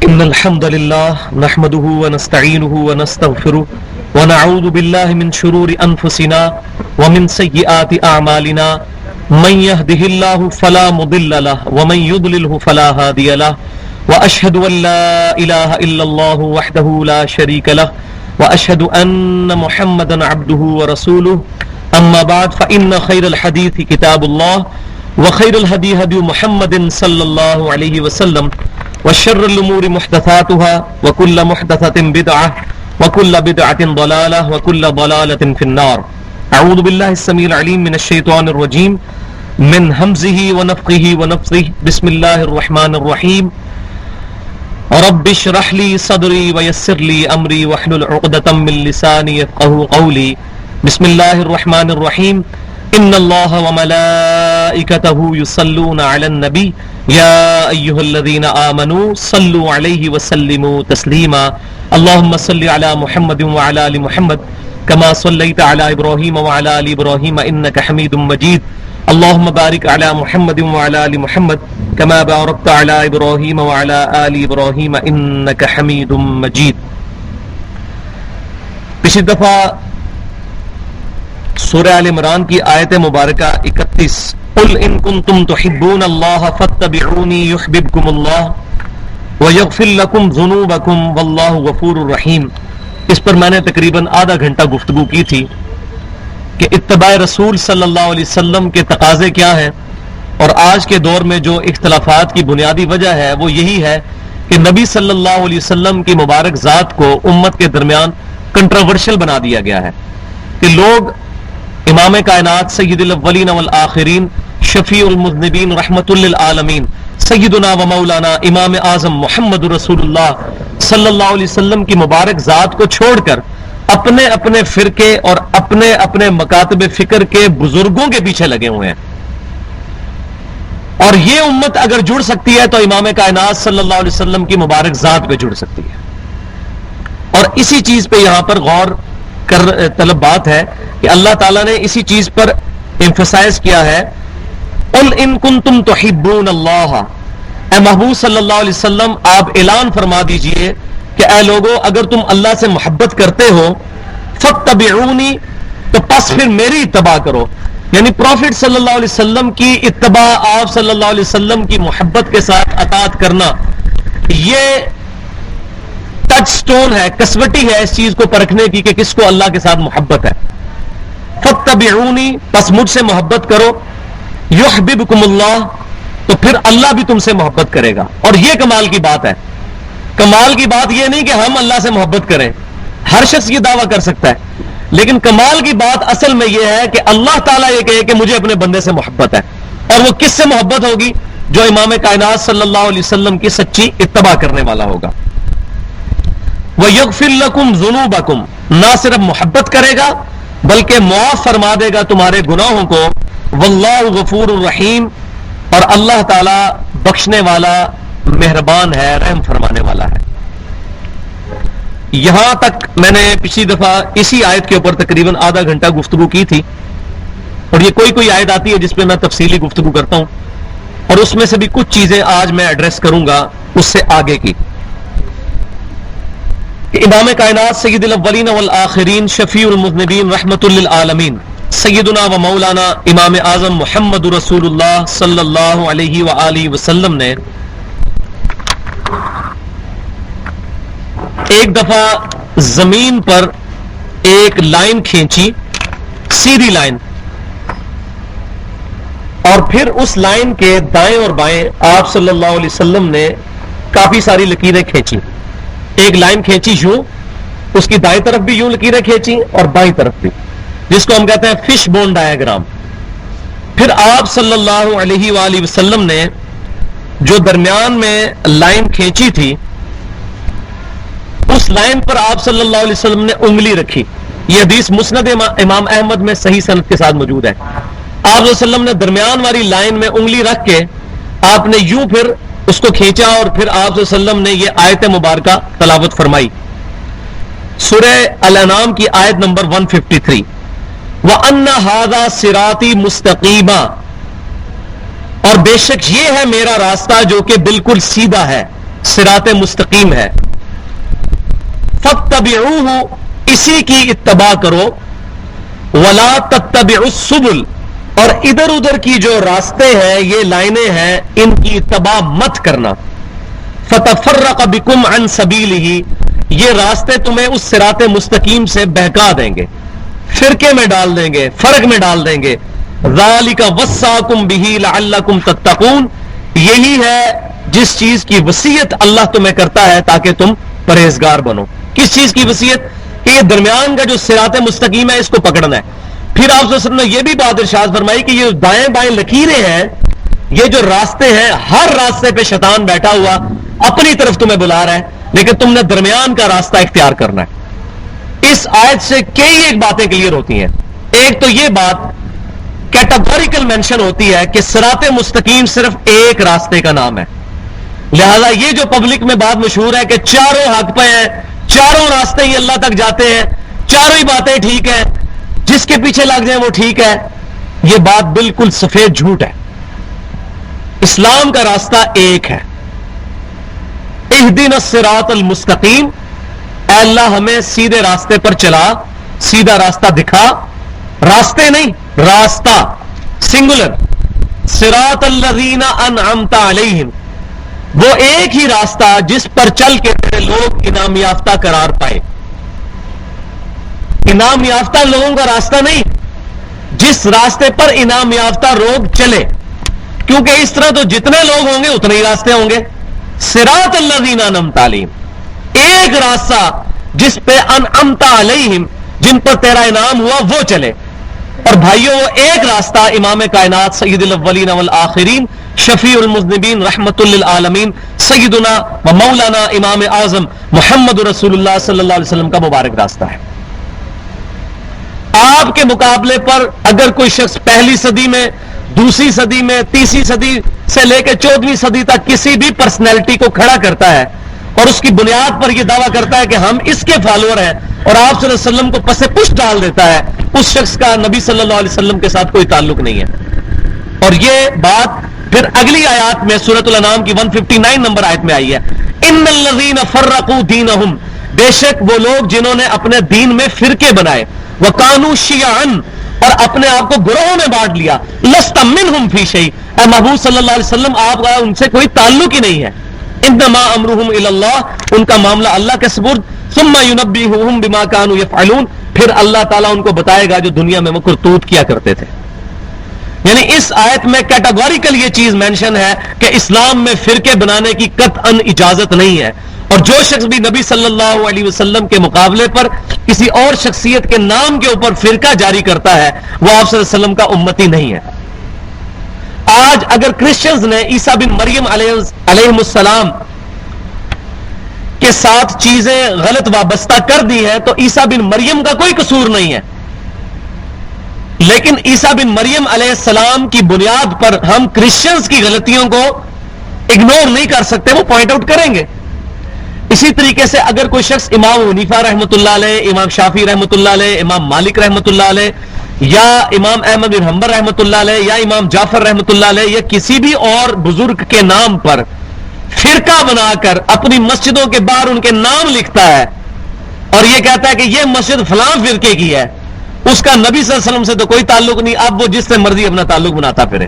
إن الحمد لله نحمده ونستعينه ونستغفره ونعوذ بالله من شرور أنفسنا ومن سيئات أعمالنا من يهده الله فلا مضل له ومن يضلله فلا هادي له وأشهد أن لا إله إلا الله وحده لا شريك له وأشهد أن محمدا عبده ورسوله أما بعد فإن خير الحديث كتاب الله وخير الهدي هدي محمد صلى الله عليه وسلم وشر الأمور محدثاتها وكل محدثة بدعة وكل بدعة ضلالة وكل ضلالة في النار. أعوذ بالله السميع العليم من الشيطان الرجيم من همزه ونفخه ونفثه. بسم الله الرحمن الرحيم. رب اشرح لي صدري ويسر لي أمري واحلل عقدة من لساني يفقهوا قولي. بسم الله الرحمن الرحيم. إن الله وملائكته يصلون على النبي يا أيها الذين آمنوا صلوا عليه وسلموا تسليما. اللهم صل على محمد وعلى آل محمد كما صليت على إبراهيم وعلى آل إبراهيم إنك حميد مجيد. اللهم بارك على محمد وعلى آل محمد كما باركت على إبراهيم وعلى آل إبراهيم إنك حميد مجيد. پچھلی دفعہ سورہ آل عمران کی آیت مبارکہ 31 قل ان کنتم تحبون اللہ فاتبعونی یحببکم اللہ ویغفر لکم ذنوبکم واللہ غفور الرحیم. اس پر میں نے تقریباً آدھا گھنٹہ گفتگو کی تھی کہ اتباع رسول صلی اللہ علیہ وسلم کے تقاضے کیا ہیں، اور آج کے دور میں جو اختلافات کی بنیادی وجہ ہے وہ یہی ہے کہ نبی صلی اللہ علیہ وسلم کی مبارک ذات کو امت کے درمیان کنٹروورشل بنا دیا گیا ہے کہ لوگ امام کائنات سید الاولین والآخرین شفیع المذنبین رحمت للعالمین سیدنا و مولانا امام اعظم محمد رسول اللہ صلی اللہ علیہ وسلم کی مبارک ذات کو چھوڑ کر اپنے اپنے فرقے اور اپنے اپنے مکاتب فکر کے بزرگوں کے پیچھے لگے ہوئے ہیں. اور یہ امت اگر جڑ سکتی ہے تو امام کائنات صلی اللہ علیہ وسلم کی مبارک ذات پہ جڑ سکتی ہے. اور اسی چیز پہ یہاں پر غور کر طلب بات ہے کہ اللہ تعالیٰ نے اسی چیز پر ایمفسائز کیا ہے قل ان کنتم تحبون اللہ. اے محبوب صلی اللہ علیہ وسلم آپ اعلان فرما دیجئے کہ اے لوگو اگر تم اللہ سے محبت کرتے ہو فاتبعونی تو پس پھر میری اتباع کرو. یعنی پروفٹ صلی اللہ علیہ وسلم کی اتباع، آپ صلی اللہ علیہ وسلم کی محبت کے ساتھ اطاعت کرنا، یہ ٹچ سٹون ہے، کسوٹی ہے اس چیز کو پرکھنے کی کہ کس کو اللہ کے ساتھ محبت ہے. فاتبعونی پس مجھ سے محبت کرو، یحببکم اللہ تو پھر اللہ بھی تم سے محبت کرے گا. اور یہ کمال کی بات ہے. کمال کی بات یہ نہیں کہ ہم اللہ سے محبت کریں، ہر شخص یہ دعویٰ کر سکتا ہے، لیکن کمال کی بات اصل میں یہ ہے کہ اللہ تعالیٰ یہ کہے کہ مجھے اپنے بندے سے محبت ہے. اور وہ کس سے محبت ہوگی؟ جو امام کائنات صلی اللہ علیہ وسلم کی سچی اتباع کرنے والا ہوگا. وَيَغْفِرْ لَكُمْ ذُنُوبَكُمْ نہ صرف محبت کرے گا بلکہ معاف فرما دے گا تمہارے گناہوں کو. واللہ غفور الرحیم اور اللہ تعالی بخشنے والا مہربان ہے، رحم فرمانے والا ہے. یہاں تک میں نے پچھلی دفعہ اسی آیت کے اوپر تقریباً آدھا گھنٹہ گفتگو کی تھی، اور یہ کوئی آیت آتی ہے جس پہ میں تفصیلی گفتگو کرتا ہوں، اور اس میں سے بھی کچھ چیزیں آج میں ایڈریس کروں گا اس سے آگے کی. کہ امام کائنات سید الاولین والآخرین شفیع المذنبین رحمت للعالمین سیدنا و مولانا امام اعظم محمد رسول اللہ صلی اللہ علیہ وآلہ وسلم نے ایک دفعہ زمین پر ایک لائن کھینچی، سیدھی لائن، اور پھر اس لائن کے دائیں اور بائیں آپ صلی اللہ علیہ وسلم نے کافی ساری لکیریں کھینچی. ایک لائن کھینچی یوں، اس کی دائیں طرف بھی یوں لکیریں کھینچی اور بائیں طرف بھی، جس کو ہم کہتے ہیں فش بون ڈایاگرام. پھر آپ صلی اللہ علیہ وآلہ وسلم نے جو درمیان میں لائن کھینچی تھی اس لائن پر آپ صلی اللہ علیہ وسلم نے انگلی رکھی. یہ حدیث مسند امام احمد میں صحیح سند کے ساتھ موجود ہے. آپ صلی اللہ علیہ وسلم نے درمیان والی لائن میں انگلی رکھ کے آپ نے یوں پھر اس کو کھینچا، اور پھر آپ صلی اللہ علیہ وسلم نے یہ آیت مبارکہ تلاوت فرمائی. سورہ الانعام کی آیت نمبر 153 وَأَنَّ هَذَا صِرَاطِي مُسْتَقِيمًا اور بے شک یہ ہے میرا راستہ جو کہ بالکل سیدھا ہے. صراط مستقیم ہے. فاتبعوہ، اسی کی اتباع کرو. ولا تتبعوا السبل، اور ادھر ادھر کی جو راستے ہیں، یہ لائنیں ہیں، ان کی اتباع مت کرنا. فتفرق بکم عن سبیلہ، یہ راستے تمہیں اس صراط مستقیم سے بہکا دیں گے، فرقے میں ڈال دیں گے، فرق میں ڈال دیں گے. ذالک وصاکم بہ لعلکم تتقون، یہی ہے جس چیز کی وصیت اللہ تمہیں کرتا ہے تاکہ تم پرہیزگار بنو. کس چیز کی وصیت؟ کہ یہ درمیان کا جو صراط مستقیم ہے اس کو پکڑنا ہے. پھر آپ صلی اللہ علیہ وسلم نے یہ بھی بات ارشاد فرمائی کہ یہ دائیں بائیں لکیریں ہیں، یہ جو راستے ہیں، ہر راستے پہ شیطان بیٹھا ہوا اپنی طرف تمہیں بلا رہا ہے، لیکن تم نے درمیان کا راستہ اختیار کرنا ہے. اس آیت سے کئی ایک باتیں کلیئر ہوتی ہیں. ایک تو یہ بات کیٹاگوریکل مینشن ہوتی ہے کہ صراط مستقیم صرف ایک راستے کا نام ہے. لہذا یہ جو پبلک میں بات مشہور ہے کہ چاروں حق پہ ہیں، چاروں راستے ہی اللہ تک جاتے ہیں، چاروں ہی باتیں ٹھیک ہیں، جس کے پیچھے لگ جائیں وہ ٹھیک ہے، یہ بات بالکل سفید جھوٹ ہے. اسلام کا راستہ ایک ہے. اہدنا الصراط المستقیم، اے اللہ ہمیں سیدھے راستے پر چلا، سیدھا راستہ دکھا. راستے نہیں، راستہ سنگولر. صراط الذین انعمت علیہم، وہ ایک ہی راستہ جس پر چل کے لوگ انعام یافتہ قرار پائے. انعام یافتہ لوگوں کا راستہ نہیں، جس راستے پر انعام یافتہ لوگ چلے، کیونکہ اس طرح تو جتنے لوگ ہوں گے اتنے ہی راستے ہوں گے. صراط الذین انعمت علیہم، ایک راستہ جس پہ انعمت علیہم، جن پر تیرا انعام ہوا وہ چلے. اور بھائیوں، وہ ایک راستہ امام کائنات سید الاولین والآخرین شفیع المذنبین رحمت للعالمین سیدنا و مولانا امام اعظم محمد رسول اللہ صلی اللہ علیہ وسلم کا مبارک راستہ ہے. آپ کے مقابلے پر اگر کوئی شخص پہلی صدی میں، دوسری صدی میں، تیسری صدی سے لے کے 14ویں صدی تک کسی بھی پرسنالٹی کو کھڑا کرتا ہے اور اس کی بنیاد پر یہ دعویٰ کرتا ہے کہ ہم اس کے فالوور ہیں، اور آپ صلی اللہ علیہ وسلم کو پس پش ڈال دیتا ہے، اس شخص کا نبی صلی اللہ علیہ وسلم کے ساتھ کوئی تعلق نہیں ہے. اور یہ بات پھر اگلی آیات میں سورۃ الانعام کی 159 نمبر آیت میں آئی ہے. ان الذین فرقوا دینہم، بے شک وہ لوگ جنہوں نے اپنے دین میں فرقے بنائے، وکانوا شیعا، اور اپنے آپ کو گروہوں میں بانٹ لیا. لست منہم فی شیء، اے محبوب صلی اللہ علیہ وسلم آپ کا ان سے کوئی تعلق ہی نہیں ہے. انما امرهم الی اللہ، ان کا معاملہ اللہ کے سپرد. ثم ینبئہم بما کانوا یفعلون، پھر اللہ تعالیٰ ان کو بتائے گا جو دنیا میں وہ کرتوت کیا کرتے تھے. یعنی اس آیت میں کیٹاگوریکل یہ چیز مینشن ہے کہ اسلام میں فرقے بنانے کی قطعاً اجازت نہیں ہے. اور جو شخص بھی نبی صلی اللہ علیہ وسلم کے مقابلے پر کسی اور شخصیت کے نام کے اوپر فرقہ جاری کرتا ہے وہ آپ صلی اللہ علیہ وسلم کا امتی نہیں ہے. آج اگر کرسچنز نے عیسیٰ بن مریم علیہ السلام کے ساتھ چیزیں غلط وابستہ کر دی ہیں تو عیسیٰ بن مریم کا کوئی قصور نہیں ہے، لیکن عیسیٰ بن مریم علیہ السلام کی بنیاد پر ہم کرسچنز کی غلطیوں کو اگنور نہیں کر سکتے، وہ پوائنٹ آؤٹ کریں گے. اسی طریقے سے اگر کوئی شخص امام حنیفہ رحمۃ اللہ علیہ، امام شافعی رحمۃ اللہ علیہ، امام مالک رحمۃ اللہ علیہ، یا امام احمد بن حنبل رحمۃ اللہ علیہ، یا امام جعفر رحمۃ اللہ علیہ، یا کسی بھی اور بزرگ کے نام پر فرقہ بنا کر اپنی مسجدوں کے باہر ان کے نام لکھتا ہے اور یہ کہتا ہے کہ یہ مسجد فلاں فرقے کی ہے، اس کا نبی صلی اللہ علیہ وسلم سے تو کوئی تعلق نہیں، اب وہ جس سے مرضی اپنا تعلق بناتا پھرے.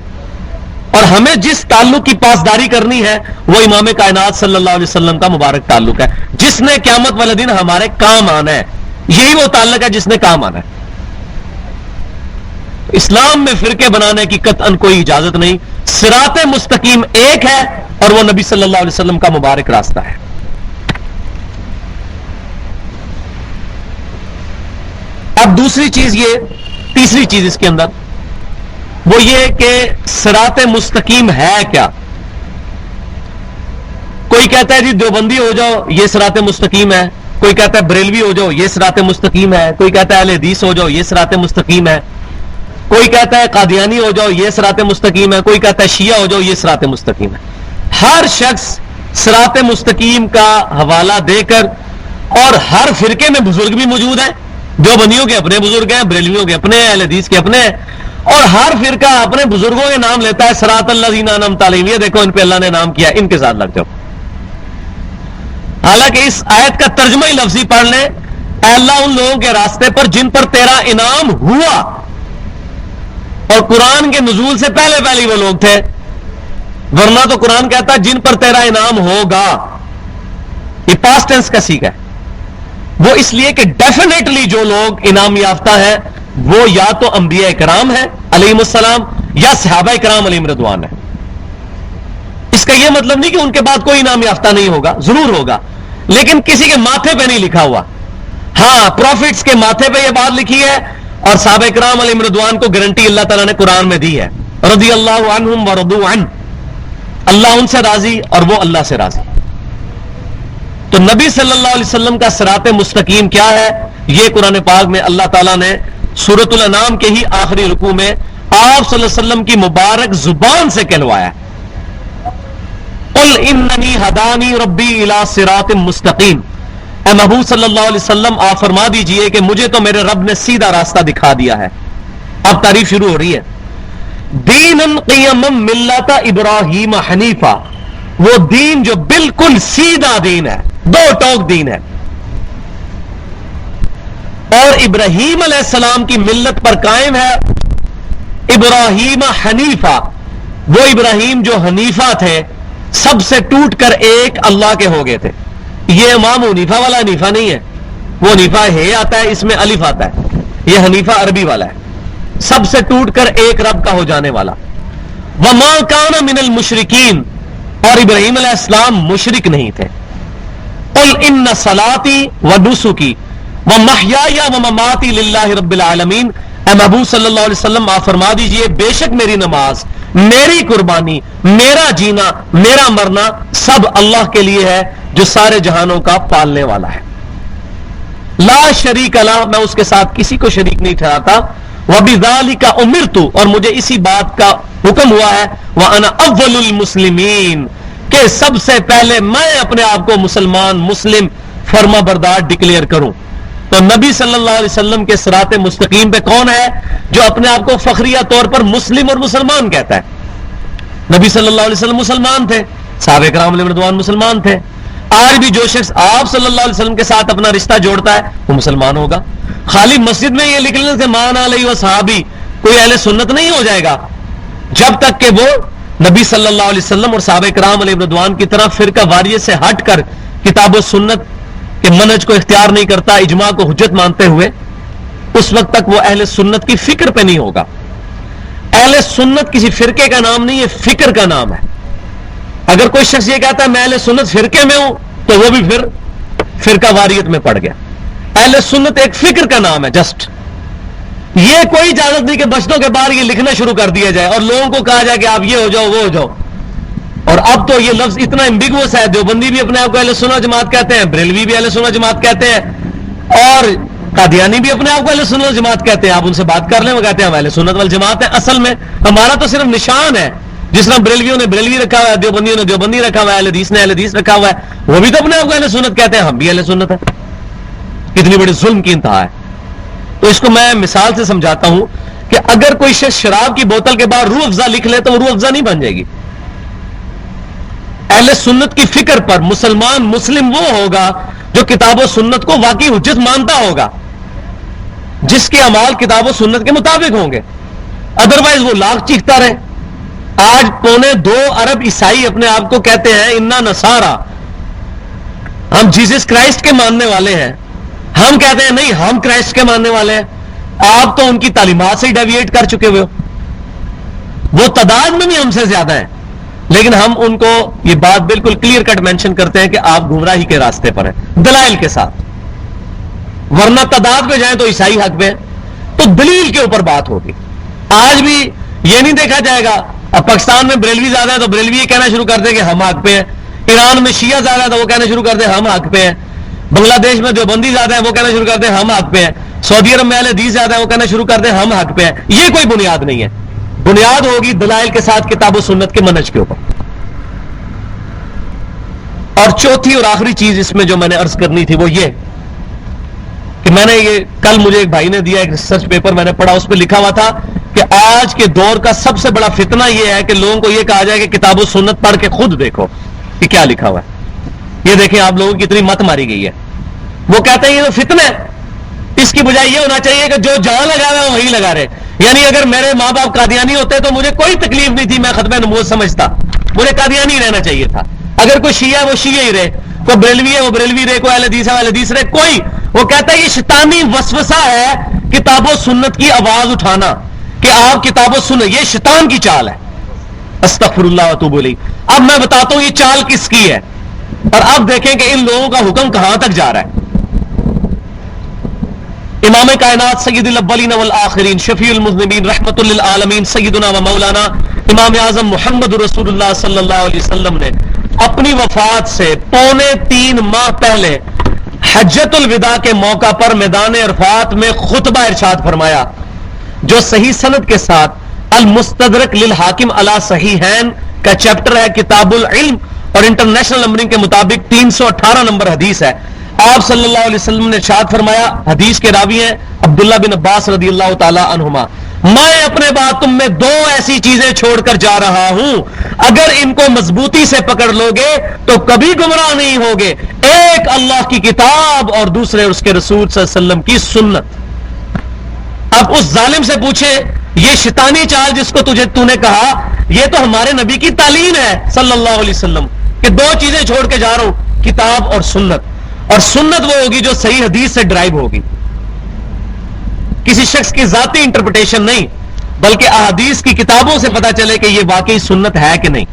اور ہمیں جس تعلق کی پاسداری کرنی ہے وہ امام کائنات صلی اللہ علیہ وسلم کا مبارک تعلق ہے، جس نے قیامت والے دن ہمارے کام آنا ہے. یہی وہ تعلق ہے جس نے کام آنا ہے. اسلام میں فرقے بنانے کی قطعاً کوئی اجازت نہیں. صراط مستقیم ایک ہے اور وہ نبی صلی اللہ علیہ وسلم کا مبارک راستہ ہے. اب دوسری چیز یہ، تیسری چیز اس کے اندر وہ یہ کہ صراط مستقیم ہے کیا. کوئی کہتا ہے جی دیوبندی ہو جاؤ یہ صراط مستقیم ہے، کوئی کہتا ہے بریلوی ہو جاؤ یہ صراط مستقیم ہے، کوئی کہتا ہے اہل حدیث ہو جاؤ یہ صراط مستقیم ہے، کوئی کہتا ہے قادیانی ہو جاؤ یہ صراط مستقیم ہے، کوئی کہتا ہے شیعہ ہو جاؤ یہ صراط مستقیم ہے. ہر شخص صراط مستقیم کا حوالہ دے کر، اور ہر فرقے میں بزرگ بھی موجود ہیں، دیوبندیوں کے اپنے بزرگ ہیں، بریلویوں کے اپنے ہیں، اہل حدیث کے اپنے ہیں، اور ہر فرقہ اپنے بزرگوں کے نام لیتا ہے. صراط الذین انعمت علیہم، یہ دیکھو ان پہ اللہ نے نام کیا، ان کے ساتھ لگ جاؤ. حالانکہ اس آیت کا ترجمہ ہی لفظی پڑھ لیں، اے اللہ ان لوگوں کے راستے پر جن پر تیرا انعام ہوا، اور قرآن کے نزول سے پہلے پہلے وہ لوگ تھے، ورنہ تو قرآن کہتا ہے جن پر تیرا انعام ہوگا، یہ پاسٹ ٹینس کا سیکھ ہے، وہ اس لیے کہ ڈیفینیٹلی جو لوگ انعام یافتہ ہیں وہ یا تو انبیاء کرام ہیں علیہم السلام یا صحابہ کرام علیہم رضوان ہیں۔ اس کا یہ مطلب نہیں کہ ان کے بعد کوئی انعام یافتہ نہیں ہوگا، ضرور ہوگا، لیکن کسی کے ماتھے پہ نہیں لکھا ہوا۔ ہاں پروفٹس کے ماتھے پہ یہ بات لکھی ہے، اور صحابہ کرام علیہم رضوان کو گارنٹی اللہ تعالیٰ نے قرآن میں دی ہے، رضی اللہ عنہم ورضوا عنہ، اللہ ان سے راضی اور وہ اللہ سے راضی۔ تو نبی صلی اللہ علیہ وسلم کا صراط مستقیم کیا ہے، یہ قرآن پاک میں اللہ تعالیٰ نے سورۃ الانعام کے ہی آخری رکوع میں آپ صلی اللہ علیہ وسلم کی مبارک زبان سے کہلوایا، قل اننی ہدانی ربی الی صراط مستقیم، اے محبوب صلی اللہ علیہ وسلم آپ فرما دیجئے کہ مجھے تو میرے رب نے سیدھا راستہ دکھا دیا ہے۔ اب تعریف شروع ہو رہی ہے، دینن قیما ملت ابراہیم حنیفہ، وہ دین جو بالکل سیدھا دین ہے، دو ٹوک دین ہے، اور ابراہیم علیہ السلام کی ملت پر قائم ہے، ابراہیم حنیفہ، وہ ابراہیم جو حنیفہ تھے، سب سے ٹوٹ کر ایک اللہ کے ہو گئے تھے۔ یہ امام حنیفہ والا حنیفہ نہیں ہے، وہ حنیفہ ہے آتا ہے، اس میں الف آتا ہے، یہ حنیفہ عربی والا ہے، سب سے ٹوٹ کر ایک رب کا ہو جانے والا۔ وما کان من المشرکین، اور ابراہیم علیہ السلام مشرک نہیں تھے۔ قل ان صلاتی ونسکی ومحیای ومماتی للہ رب العالمین، اے محبوب صلی اللہ علیہ وسلم آپ فرما دیجئے بے شک میری نماز، میری قربانی، میرا جینا، میرا مرنا سب اللہ کے لیے ہے جو سارے جہانوں کا پالنے والا ہے۔ لا شریک لہ، میں اس کے ساتھ کسی کو شریک نہیں ٹھہراتا، وبذالک امرت، اور مجھے اسی بات کا حکم ہوا ہے، وانا اول المسلمین، کہ سب سے پہلے میں اپنے آپ کو مسلمان، مسلم، فرما بردار ڈکلیئر کروں۔ تو نبی صلی اللہ علیہ وسلم کے صراط مستقیم پہ کون ہے جو اپنے آپ کو فخریہ طور پر مسلم اور مسلمان کہتا ہے؟ نبی صلی اللہ علیہ وسلم مسلمان تھے، صحابہ کرام علیہ رضوان مسلمان تھے۔ آج بھی جو شخص آپ صلی اللہ علیہ وسلم کے ساتھ اپنا رشتہ جوڑتا ہے وہ مسلمان ہوگا۔ خالی مسجد میں یہ لکھ لینے سے مان علیہ وصحابی کوئی اہل سنت نہیں ہو جائے گا، جب تک کہ وہ نبی صلی اللہ علیہ وسلم اور صحابہ کرام علیہ رضوان کی طرح فرقہ واریت سے ہٹ کر کتاب و سنت کہ منہج کو اختیار نہیں کرتا، اجماع کو حجت مانتے ہوئے، اس وقت تک وہ اہل سنت کی فکر پہ نہیں ہوگا۔ اہل سنت کسی فرقے کا نام نہیں ہے، فکر کا نام ہے۔ اگر کوئی شخص یہ کہتا ہے میں اہل سنت فرقے میں ہوں تو وہ بھی پھر فرقہ واریت میں پڑ گیا۔ اہل سنت ایک فکر کا نام ہے، جسٹ یہ کوئی اجازت نہیں کہ بچتوں کے بعد یہ لکھنا شروع کر دیا جائے اور لوگوں کو کہا جائے کہ آپ یہ ہو جاؤ وہ ہو جاؤ۔ اور اب تو یہ لفظ اتنا ایمبیگوس ہے، دیوبندی بھی اپنے آپ کو اہل سنت جماعت کہتے ہیں، بریلوی بھی اہل سنت جماعت کہتے ہیں، اور قادیانی بھی اپنے آپ کو اہل سنت جماعت کہتے ہیں۔ آپ ان سے بات کر لیں وہ کہتے ہیں ہم اہل سنت والجماعت ہیں۔ اصل میں ہمارا تو صرف نشان ہے، جس طرح بریلویوں نے بریلوی رکھا ہوا ہے، دیوبندیوں نے دیوبندی رکھا ہوا ہے، اہل حدیث نے اہل حدیث رکھا ہوا ہے، وہ بھی تو اپنے آپ کو اہل سنت کہتے ہیں، ہم بھی اہل سنت ہیں۔ کتنی بڑی ظلم کی انتہا ہے۔ تو اس کو میں مثال سے سمجھاتا ہوں کہ اگر کوئی شخص شراب کی بوتل کے بعد روح افزا لکھ لے تو وہ روح افزا نہیں بن جائے گی۔ اہل سنت کی فکر پر مسلمان مسلم وہ ہوگا جو کتاب و سنت کو واقعی حجت مانتا ہوگا، جس کے اعمال کتاب و سنت کے مطابق ہوں گے، ادروائز وہ لاکھ چیختا رہے۔ آج 2.25 ارب عیسائی اپنے آپ کو کہتے ہیں انا نصارا، ہم جیسس کرائسٹ کے ماننے والے ہیں، ہم کہتے ہیں نہیں ہم کرائسٹ کے ماننے والے ہیں۔ آپ تو ان کی تعلیمات سے ہی ڈیویٹ کر چکے ہوئے ہو، وہ تعداد میں بھی ہم سے زیادہ ہیں، لیکن ہم ان کو یہ بات بالکل کلیئر کٹ مینشن کرتے ہیں کہ آپ گمراہی کے راستے پر ہیں، دلائل کے ساتھ، ورنہ تعداد پہ جائیں تو عیسائی حق پہ، تو دلیل کے اوپر بات ہوگی۔ آج بھی یہ نہیں دیکھا جائے گا اب پاکستان میں بریلوی زیادہ ہے تو بریلوی یہ کہنا شروع کر دیں کہ ہم حق پہ ہیں، ایران میں شیعہ زیادہ ہے تو وہ کہنا شروع کر دیں ہم حق پہ ہیں، بنگلہ دیش میں دیوبندی زیادہ ہے وہ کہنا شروع کر دیں ہم حق پہ ہیں، سعودی عرب میں اہل حدیث زیادہ ہے وہ کہنا شروع کر دیں ہم حق پہ ہیں۔ یہ کوئی بنیاد نہیں ہے، بنیاد ہوگی دلائل کے ساتھ کتاب و سنت کے منہج کے اوپر۔ اور چوتھی اور آخری چیز اس میں جو میں نے عرض کرنی تھی وہ یہ کہ میں نے یہ کل مجھے ایک بھائی نے دیا ایک ریسرچ پیپر میں نے پڑھا، اس پہ لکھا ہوا تھا کہ آج کے دور کا سب سے بڑا فتنہ یہ ہے کہ لوگوں کو یہ کہا جائے کہ کتاب و سنت پڑھ کے خود دیکھو کہ کیا لکھا ہوا ہے۔ یہ دیکھیں آپ لوگوں کی اتنی مت ماری گئی ہے. وہ کہتے ہیں یہ تو فتنہ ہے, اس کی بجائے یہ ہونا چاہیے کہ جو جان لگا رہا ہے وہی لگا رہے. یعنی اگر میرے ماں باپ قادیانی ہوتے تو مجھے کوئی تکلیف نہیں تھی, میں ختم نبوت سمجھتا, مجھے قادیانی رہنا چاہیے تھا. اگر کوئی شیعہ ہے وہ شیعہ ہی رہے, کوئی بریلوی ہے وہ بریلوی رہے, کوئی اہل حدیث ہے اہل حدیث رہے, کوئی. وہ کہتا ہے یہ شیطانی وسوسہ ہے کتاب و سنت کی آواز اٹھانا کہ آپ کتاب و سنت, یہ شیطان کی چال ہے. استغفر اللہ واتوب الیہ. اب میں بتاتا ہوں یہ چال کس کی ہے, اور اب دیکھیں کہ ان لوگوں کا حکم کہاں تک جا رہا ہے. امام کائنات سید الاولین والآخرین شفیع المذنبین رحمت للعالمین سیدنا و مولانا امام اعظم محمد رسول اللہ صلی اللہ علیہ وسلم نے اپنی وفات سے 3.25 ماہ پہلے حجۃ الوداع کے موقع پر میدان عرفات میں خطبہ ارشاد فرمایا, جو صحیح سند کے ساتھ المستدرک للحاکم علی صحیحین کا چیپٹر ہے کتاب العلم, اور انٹرنیشنل نمبرنگ کے مطابق 318 نمبر حدیث ہے. آپ صلی اللہ علیہ وسلم نے ارشاد فرمایا, حدیث کے راوی ہیں عبداللہ بن عباس رضی اللہ تعالی عنہما, میں اپنے بعد تم میں 2 ایسی چیزیں چھوڑ کر جا رہا ہوں, اگر ان کو مضبوطی سے پکڑ لو گے تو کبھی گمراہ نہیں ہوگے. ایک اللہ کی کتاب اور دوسرے اس کے رسول صلی اللہ علیہ وسلم کی سنت. اب اس ظالم سے پوچھے یہ شیطانی چال جس کو تو نے کہا, یہ تو ہمارے نبی کی تعلیم ہے صلی اللہ علیہ وسلم کہ 2 چیزیں چھوڑ کے جا رہا ہوں, کتاب اور سنت. اور سنت وہ ہوگی جو صحیح حدیث سے ڈرائیو ہوگی, کسی شخص کی ذاتی انٹرپریٹیشن نہیں, بلکہ احادیث کی کتابوں سے پتہ چلے کہ یہ واقعی سنت ہے کہ نہیں.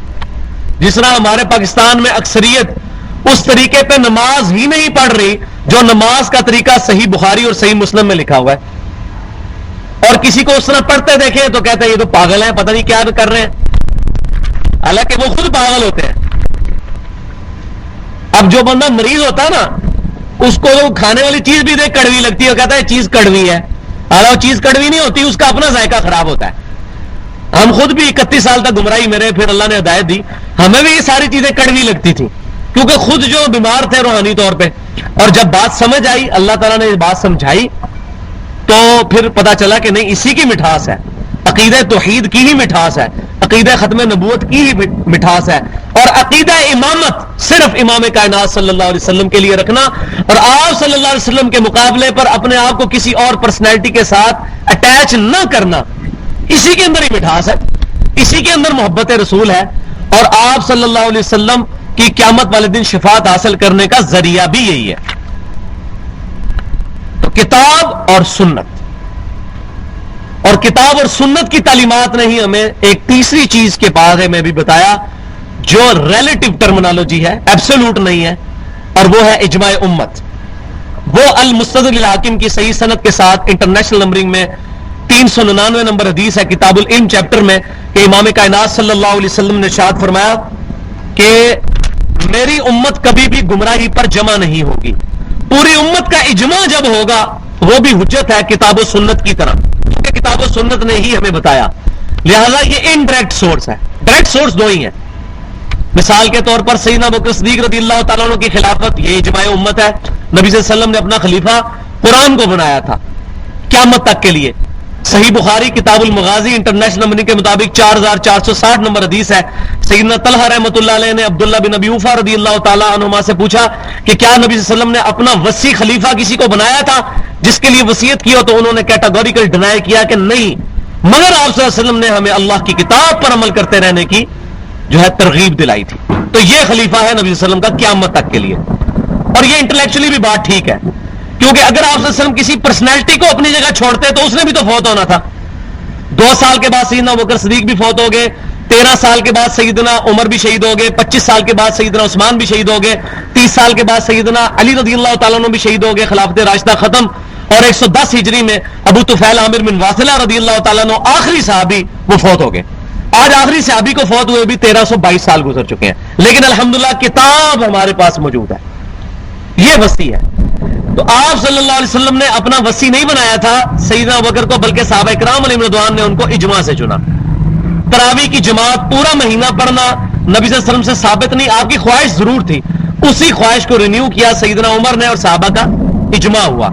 جس طرح ہمارے پاکستان میں اکثریت اس طریقے پہ نماز ہی نہیں پڑھ رہی جو نماز کا طریقہ صحیح بخاری اور صحیح مسلم میں لکھا ہوا ہے, اور کسی کو اس طرح پڑھتے دیکھیں تو کہتے ہیں یہ تو پاگل ہیں, پتہ نہیں کیا کر رہے ہیں, حالانکہ وہ خود پاگل ہوتے ہیں. اب جو بندہ مریض ہوتا ہے نا, اس کو کھانے والی چیز بھی دیکھ کڑوی لگتی ہے, وہ کہتا ہے چیز کڑوی ہے, حالانکہ وہ چیز کڑوی نہیں ہوتی, اس کا اپنا ذائقہ خراب ہوتا ہے. ہم خود بھی 31 سال تک گمراہی میں رہے, پھر اللہ نے ہدایت دی, ہمیں بھی یہ ساری چیزیں کڑوی لگتی تھی کیونکہ خود جو بیمار تھے روحانی طور پہ, اور جب بات سمجھ آئی, اللہ تعالیٰ نے بات سمجھائی, تو پھر پتا چلا کہ نہیں اسی کی مٹھاس ہے, عقیدہ توحید کی ہی مٹھاس ہے, عقیدہ ختم نبوت کی ہی مٹھاس ہے, اور عقیدہ امامت صرف امام کائنات صلی اللہ علیہ وسلم کے لیے رکھنا, اور آپ صلی اللہ علیہ وسلم کے مقابلے پر اپنے آپ کو کسی اور پرسنالٹی کے ساتھ اٹیچ نہ کرنا, اسی کے اندر ہی مٹھاس ہے, اسی کے اندر محبت رسول ہے, اور آپ صلی اللہ علیہ وسلم کی قیامت والے دن شفاعت حاصل کرنے کا ذریعہ بھی یہی ہے. تو کتاب اور سنت, اور کتاب اور سنت کی تعلیمات نے ہی ہمیں ایک تیسری چیز کے بارے میں بھی بتایا جو ریلیٹو ٹرمنالوجی ہے, ایبسولوٹ نہیں ہے, اور وہ ہے اجماع امت. وہ المستدرک للحاکم کی صحیح سند کے ساتھ انٹرنیشنل نمبرنگ میں 399 نمبر حدیث ہے کتاب العلم چیپٹر میں کہ امام کائنات صلی اللہ علیہ وسلم نے ارشاد فرمایا کہ میری امت کبھی بھی گمراہی پر جمع نہیں ہوگی. پوری امت کا اجماع جب ہوگا وہ بھی حجت ہے کتاب و سنت کی طرح, کیونکہ کتاب و سنت نے ہی ہمیں بتایا. لہذا یہ انڈائریکٹ سورس ہے, ڈائریکٹ سورس 2 ہی ہیں. مثال کے طور پر سیدنا ابوبکر صدیق رضی اللہ تعالیٰ عنہ کی خلافت یہ اجماع امت ہے. نبی صلی اللہ علیہ وسلم نے اپنا خلیفہ قرآن کو بنایا تھا قیامت تک کے لیے. صحیح بخاری کتاب المغازی انٹرنیشنل نمبرنگ کے مطابق 4460 نمبر حدیث ہے. سیدنا طلحہ رحمۃ اللہ علیہ نے عبداللہ بن ابی اوفا رضی اللہ تعالیٰ عنہما سے پوچھا کہ کیا نبی صلی اللہ علیہ وسلم نے اپنا وصی خلیفہ کسی کو بنایا تھا جس کے لیے وصیت کی ہو, تو انہوں نے کیٹاگوریکل ڈینائی کیا کہ نہیں, مگر آپ صلی اللہ علیہ وسلم نے ہمیں اللہ کی کتاب پر عمل کرتے رہنے کی جو ہے ترغیب دلائی تھی. تو یہ خلیفہ ہے نبی صلی اللہ علیہ وسلم کا قیامت تک کے لیے, اور یہ انٹلیکچولی بھی بات ٹھیک ہے, کیونکہ اگر آپ صلی اللہ علیہ وسلم کسی پرسنالٹی کو اپنی جگہ چھوڑتے تو اس نے بھی تو فوت ہونا تھا. 2 سال کے بعد سیدنا ابوبکر صدیق بھی فوت ہو گئے, 13 سال کے بعد سیدنا عمر بھی شہید ہو گئے, 25 سال کے بعد سیدنا عثمان بھی شہید ہو گئے, 30 سال کے بعد سیدنا علی رضی اللہ تعالیٰ عنہ بھی شہید ہو گئے, خلافت راشدہ ختم, اور 110 ہجری میں ابو طفیل عامر بن واصلہ رضی اللہ تعالیٰ عنہ آخری صحابی وہ فوت ہو گئے. آج آخری صحابی کو فوت ہوئے بھی 1322 سال گزر چکے ہیں, لیکن الحمدللہ کتاب ہمارے پاس موجود ہے, یہ وصی ہے. تو آپ صلی اللہ علیہ وسلم نے اپنا وصی نہیں بنایا تھا سیدنا ابوبکر کو, بلکہ صحابہ کرام علیہم رضوان نے ان کو اجماع سے چنا. تراویح کی جماعت پورا مہینہ پڑھنا نبی صلی اللہ علیہ وسلم سے ثابت نہیں, آپ کی خواہش ضرور تھی, اسی خواہش کو رینیو کیا سیدنا عمر نے اور صحابہ کا اجماع ہوا.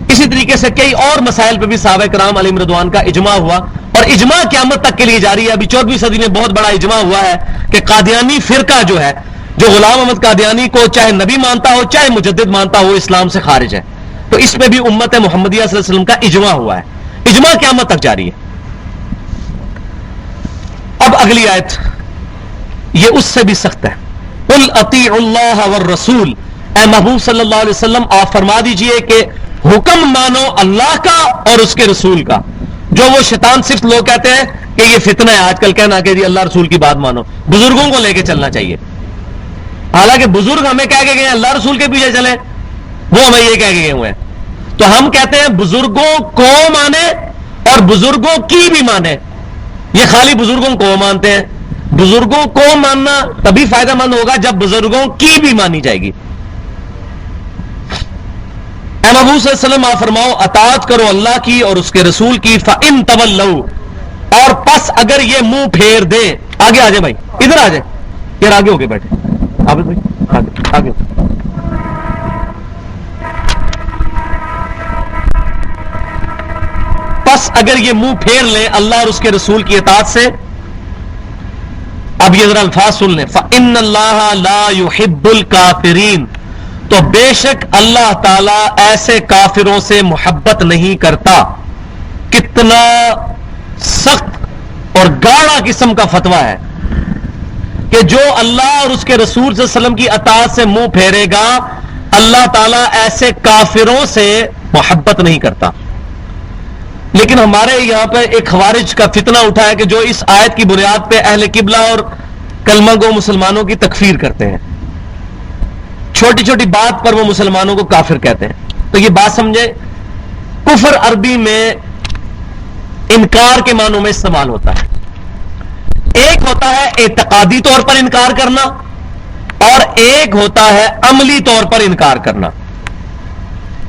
اسی طریقے سے کئی اور مسائل پہ بھی صحابہ کرام علیہم رضوان کا اجماع ہوا, اور اجماع قیامت تک کے لیے جاری ہے. ابھی 14ویں صدی میں بہت بڑا اجماع ہوا ہے کہ قادیانی فرقہ جو ہے جو غلام احمد قادیانی کو چاہے نبی مانتا ہو چاہے مجدد مانتا ہو اسلام سے خارج ہے. تو اس میں بھی امت محمدیہ صلی اللہ علیہ وسلم کا اجماع ہوا ہے. اجماع قیامت تک جاری ہے. اب اگلی آیت یہ اس سے بھی سخت ہے. قل اطیعوا اللہ والرسول، اے محبوب صلی اللہ علیہ وسلم آپ فرما دیجئے کہ حکم مانو اللہ کا اور اس کے رسول کا. جو وہ شیطان صرف لوگ کہتے ہیں کہ یہ فتنہ ہے آج کل کہنا کہ جی اللہ رسول کی بات مانو، بزرگوں کو لے کے چلنا چاہیے. حالانکہ بزرگ ہمیں کہہ کے گئے ہیں اللہ رسول کے پیچھے چلیں، وہ ہمیں یہ کہہ کے گئے ہوئے ہیں. تو ہم کہتے ہیں بزرگوں کو مانے اور بزرگوں کی بھی مانے. یہ خالی بزرگوں کو مانتے ہیں. بزرگوں کو ماننا تبھی فائدہ مند ہوگا جب بزرگوں کی بھی مانی جائے گی. اے محبوب صلی اللہ علیہ وسلم آپ فرماؤ اطاعت کرو اللہ کی اور اس کے رسول کی. فَإِن تَوَلَّوْا، اور پس اگر یہ منہ پھیر دے. آگے آ جائے بھائی، ادھر آ جائے یار، آگے ہو کے بیٹھے عابد بھائی، آگے آگے. پس اگر یہ منہ پھیر لیں اللہ اور اس کے رسول کی اطاعت سے. اب یہ ذرا الفاظ سن لیں. فَإِنَّ اللَّهَ لَا يُحِبُّ الْكَافِرِينَ، تو بے شک اللہ تعالیٰ ایسے کافروں سے محبت نہیں کرتا. کتنا سخت اور گاڑا قسم کا فتویٰ ہے کہ جو اللہ اور اس کے رسول صلی اللہ علیہ وسلم کی اطاعت سے منہ پھیرے گا اللہ تعالیٰ ایسے کافروں سے محبت نہیں کرتا. لیکن ہمارے یہاں پہ ایک خوارج کا فتنہ اٹھا ہے کہ جو اس آیت کی بنیاد پہ اہل قبلہ اور کلمہ گو مسلمانوں کی تکفیر کرتے ہیں. چھوٹی چھوٹی بات پر وہ مسلمانوں کو کافر کہتے ہیں. تو یہ بات سمجھے، کفر عربی میں انکار کے معنوں میں استعمال ہوتا ہے. ایک ہوتا ہے اعتقادی طور پر انکار کرنا اور ایک ہوتا ہے عملی طور پر انکار کرنا.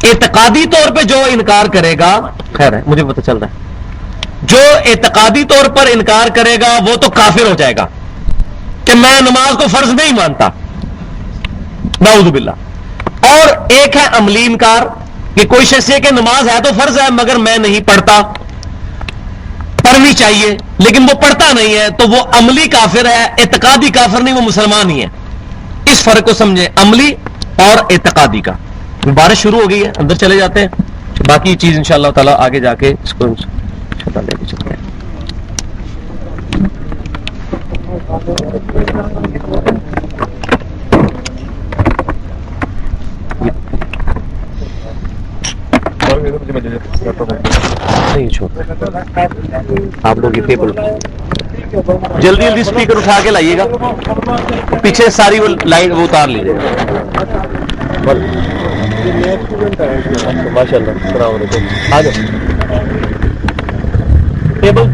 اعتقادی طور پہ جو انکار کرے گا، خیر ہے مجھے پتہ چل رہا ہے، جو اعتقادی طور پر انکار کرے گا وہ تو کافر ہو جائے گا کہ میں نماز کو فرض نہیں مانتا، نعوذ باللہ. اور ایک ہے عملی انکار کہ کوئی شخص یہ کہ نماز ہے تو فرض ہے مگر میں نہیں پڑھتا، پڑھنی چاہیے لیکن وہ پڑھتا نہیں ہے، تو وہ عملی کافر ہے، اعتقادی کافر نہیں، وہ مسلمان ہی ہے. اس فرق کو سمجھیں، عملی اور اعتقادی کا. بارش شروع ہو گئی ہے، اندر چلے جاتے ہیں، باقی چیز انشاءاللہ تعالیٰ آگے جا کے اس کو لے کے چلتے ہیں. نہیں چھوڑ آپ لوگ یہ ٹیبل جلدی جلدی اسپیکر اٹھا کے لائیے گا، پیچھے ساری وہ لائٹ وہ اتار لیجیے گا. ماشاء اللہ السلام علیکم. آ جاؤ ٹیبل.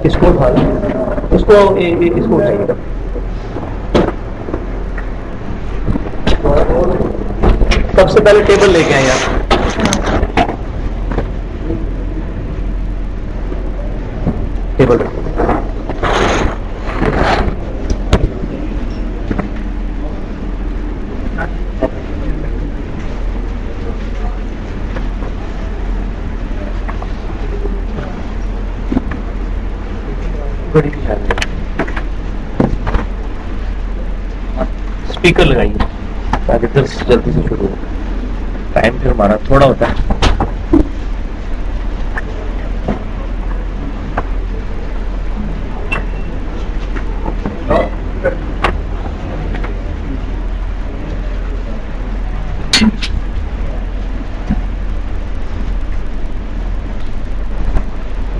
اس کو اٹھا لیں، اس کو اٹھائیے گا. سب سے پہلے ٹیبل لے کے آئے آپ. ٹیبل اسپیکر لگائیے تاکہ درس جلدی سے شروع ہو. ٹائم پھر ہمارا تھوڑا ہوتا ہے.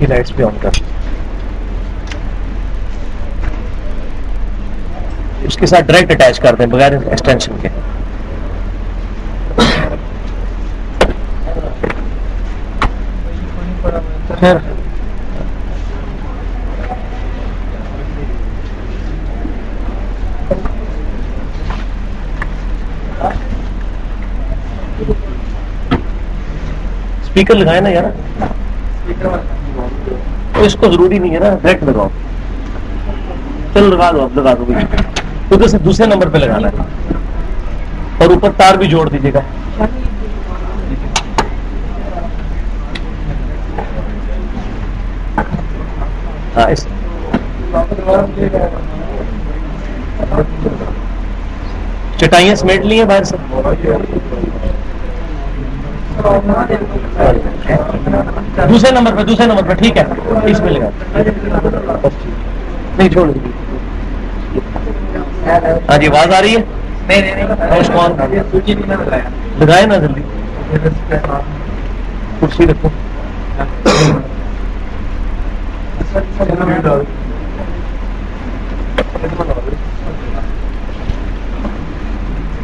یہ لائٹس بھی آن کر، اس کے ساتھ ڈائریکٹ اٹیچ کر دیں بغیر ایکسٹینشن کے. خیر اسپیکر لگائے نا یار، تو اس کو ضروری نہیں ہے نا، ڈائریکٹ لگاؤ. چلو لگا دو، اب لگا دو. ادھر سے دوسرے نمبر پہ لگانا ہے اور اوپر تار بھی جوڑ دیجیے گا. ہاں اس چٹائیاں سمیٹ لی ہیں باہر سے. دوسرے نمبر پہ ٹھیک ہے اس میں لگا نہیں چھوڑ. ہاں جی آواز آ رہی ہے؟ لگائے نا جلدی کرسی رکھو.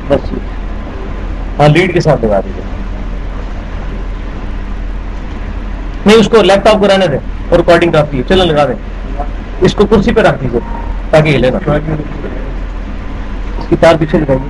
بس ہاں لیڈ کے ساتھ لگا دیجیے. نہیں اس کو لیپ ٹاپ کو رہنے دیں اور ریکارڈنگ کافی ہے. چلو لگا دیں. اس کو کرسی پہ رکھ دیجیے تاکہ ہلے نا. اس کی تار پیچھے لگائیے.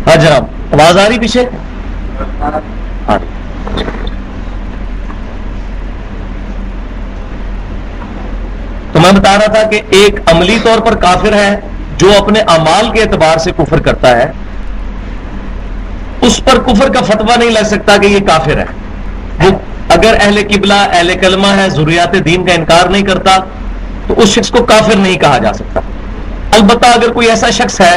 ہاں جناب آواز آ رہی پیچھے؟ تو میں بتا رہا تھا کہ ایک عملی طور پر کافر ہے جو اپنے اعمال کے اعتبار سے کفر کرتا ہے. اس پر کفر کا فتویٰ نہیں لے سکتا کہ یہ کافر ہے. وہ اگر اہل قبلہ اہل کلمہ ہے ذریات دین کا انکار نہیں کرتا تو اس شخص کو کافر نہیں کہا جا سکتا. البتہ اگر کوئی ایسا شخص ہے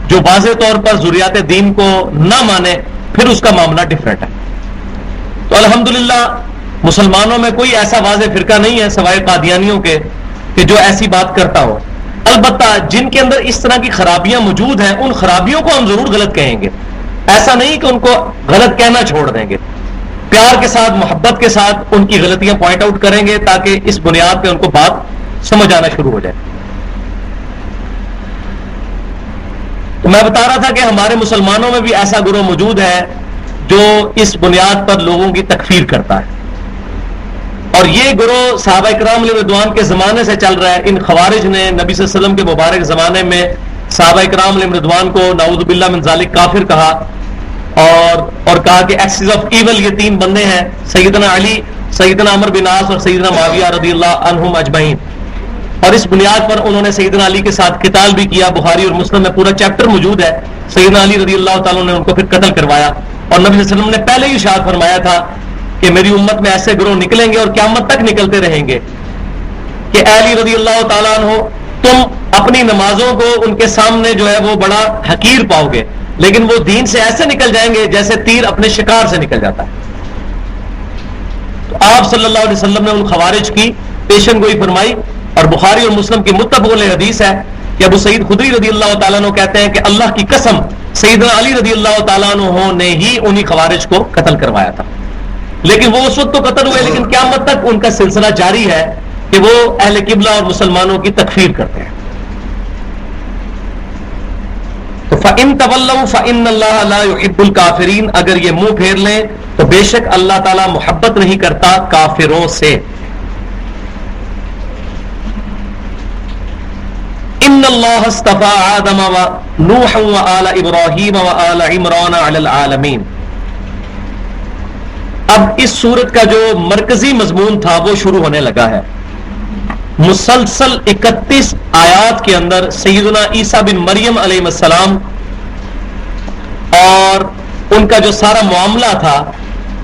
جو واضح طور پر ذریات دین کو نہ مانے پھر اس کا معاملہ ڈفرینٹ ہے. تو الحمدللہ مسلمانوں میں کوئی ایسا واضح فرقہ نہیں ہے سوائے قادیانیوں کے کہ جو ایسی بات کرتا ہو. البتہ جن کے اندر اس طرح کی خرابیاں موجود ہیں ان خرابیوں کو ہم ضرور غلط کہیں گے. ایسا نہیں کہ ان کو غلط کہنا چھوڑ دیں گے. پیار کے ساتھ محبت کے ساتھ ان کی غلطیاں پوائنٹ آؤٹ کریں گے تاکہ اس بنیاد پہ ان کو بات سمجھ آنا شروع ہو جائے. تو میں بتا رہا تھا کہ ہمارے مسلمانوں میں بھی ایسا گروہ موجود ہے جو اس بنیاد پر لوگوں کی تکفیر کرتا ہے. اور یہ گروہ صحابہ کرام علیہ رضوان کے زمانے سے چل رہا ہے. ان خوارج نے نبی صلی اللہ علیہ وسلم کے مبارک زمانے میں صحابہ کرام علیہ رضوان کو نعوذ باللہ من ذالک کافر کہا اور کہا کہ ایکسز آف ایول یہ تین بندے ہیں سیدنا علی, سیدنا عمر بن عاص اور سیدنا معاویہ رضی اللہ عنہم اجمعین. اور اس بنیاد پر انہوں نے سیدنا علی کے ساتھ قتال بھی کیا. بخاری اور مسلم میں پورا چیپٹر موجود ہے. سیدنا علی رضی اللہ تعالیٰ نے ان کو پھر قتل کروایا. اور نبی صلی اللہ علیہ وسلم نے پہلے ہی ارشاد فرمایا تھا کہ میری امت میں ایسے گروہ نکلیں گے اور قیامت تک نکلتے رہیں گے کہ اے علی رضی اللہ تعالیٰ عنہ تم اپنی نمازوں کو ان کے سامنے جو ہے وہ بڑا حقیر پاؤ گے لیکن وہ دین سے ایسے نکل جائیں گے جیسے تیر اپنے شکار سے نکل جاتا ہے. تو آپ صلی اللہ علیہ وسلم نے ان خوارج کی پیشن گوئی فرمائی. اور بخاری اور مسلم کی متفق علیہ حدیث ہے کہ ابو سعید خدری رضی اللہ تعالیٰ عنہ کہتے ہیں کہ اللہ کی قسم سیدنا علی رضی اللہ تعالیٰ عنہ نے ہی انہی خوارج کو قتل کروایا تھا. لیکن وہ اس وقت تو قتل ہوئے لیکن قیامت تک ان کا سلسلہ جاری ہے کہ وہ اہل قبلہ اور مسلمانوں کی تکفیر کرتے ہیں. تو فَإِن تَوَلَّوْا فَإِنَّ اللَّهَ لَا يُحِبُّ الْكَافِرِينَ اگر یہ منہ پھیر لیں تو بے شک اللہ تعالیٰ محبت نہیں کرتا کافروں سے. ان اللہ اصطفى آدم ونوحا وآل ابراہیم وآل عمران علی العالمین. اب اس سورت کا جو مرکزی مضمون تھا وہ شروع ہونے لگا ہے. مسلسل 31 آیات کے اندر سیدنا عیسیٰ بن مریم علیہ السلام اور ان کا جو سارا معاملہ تھا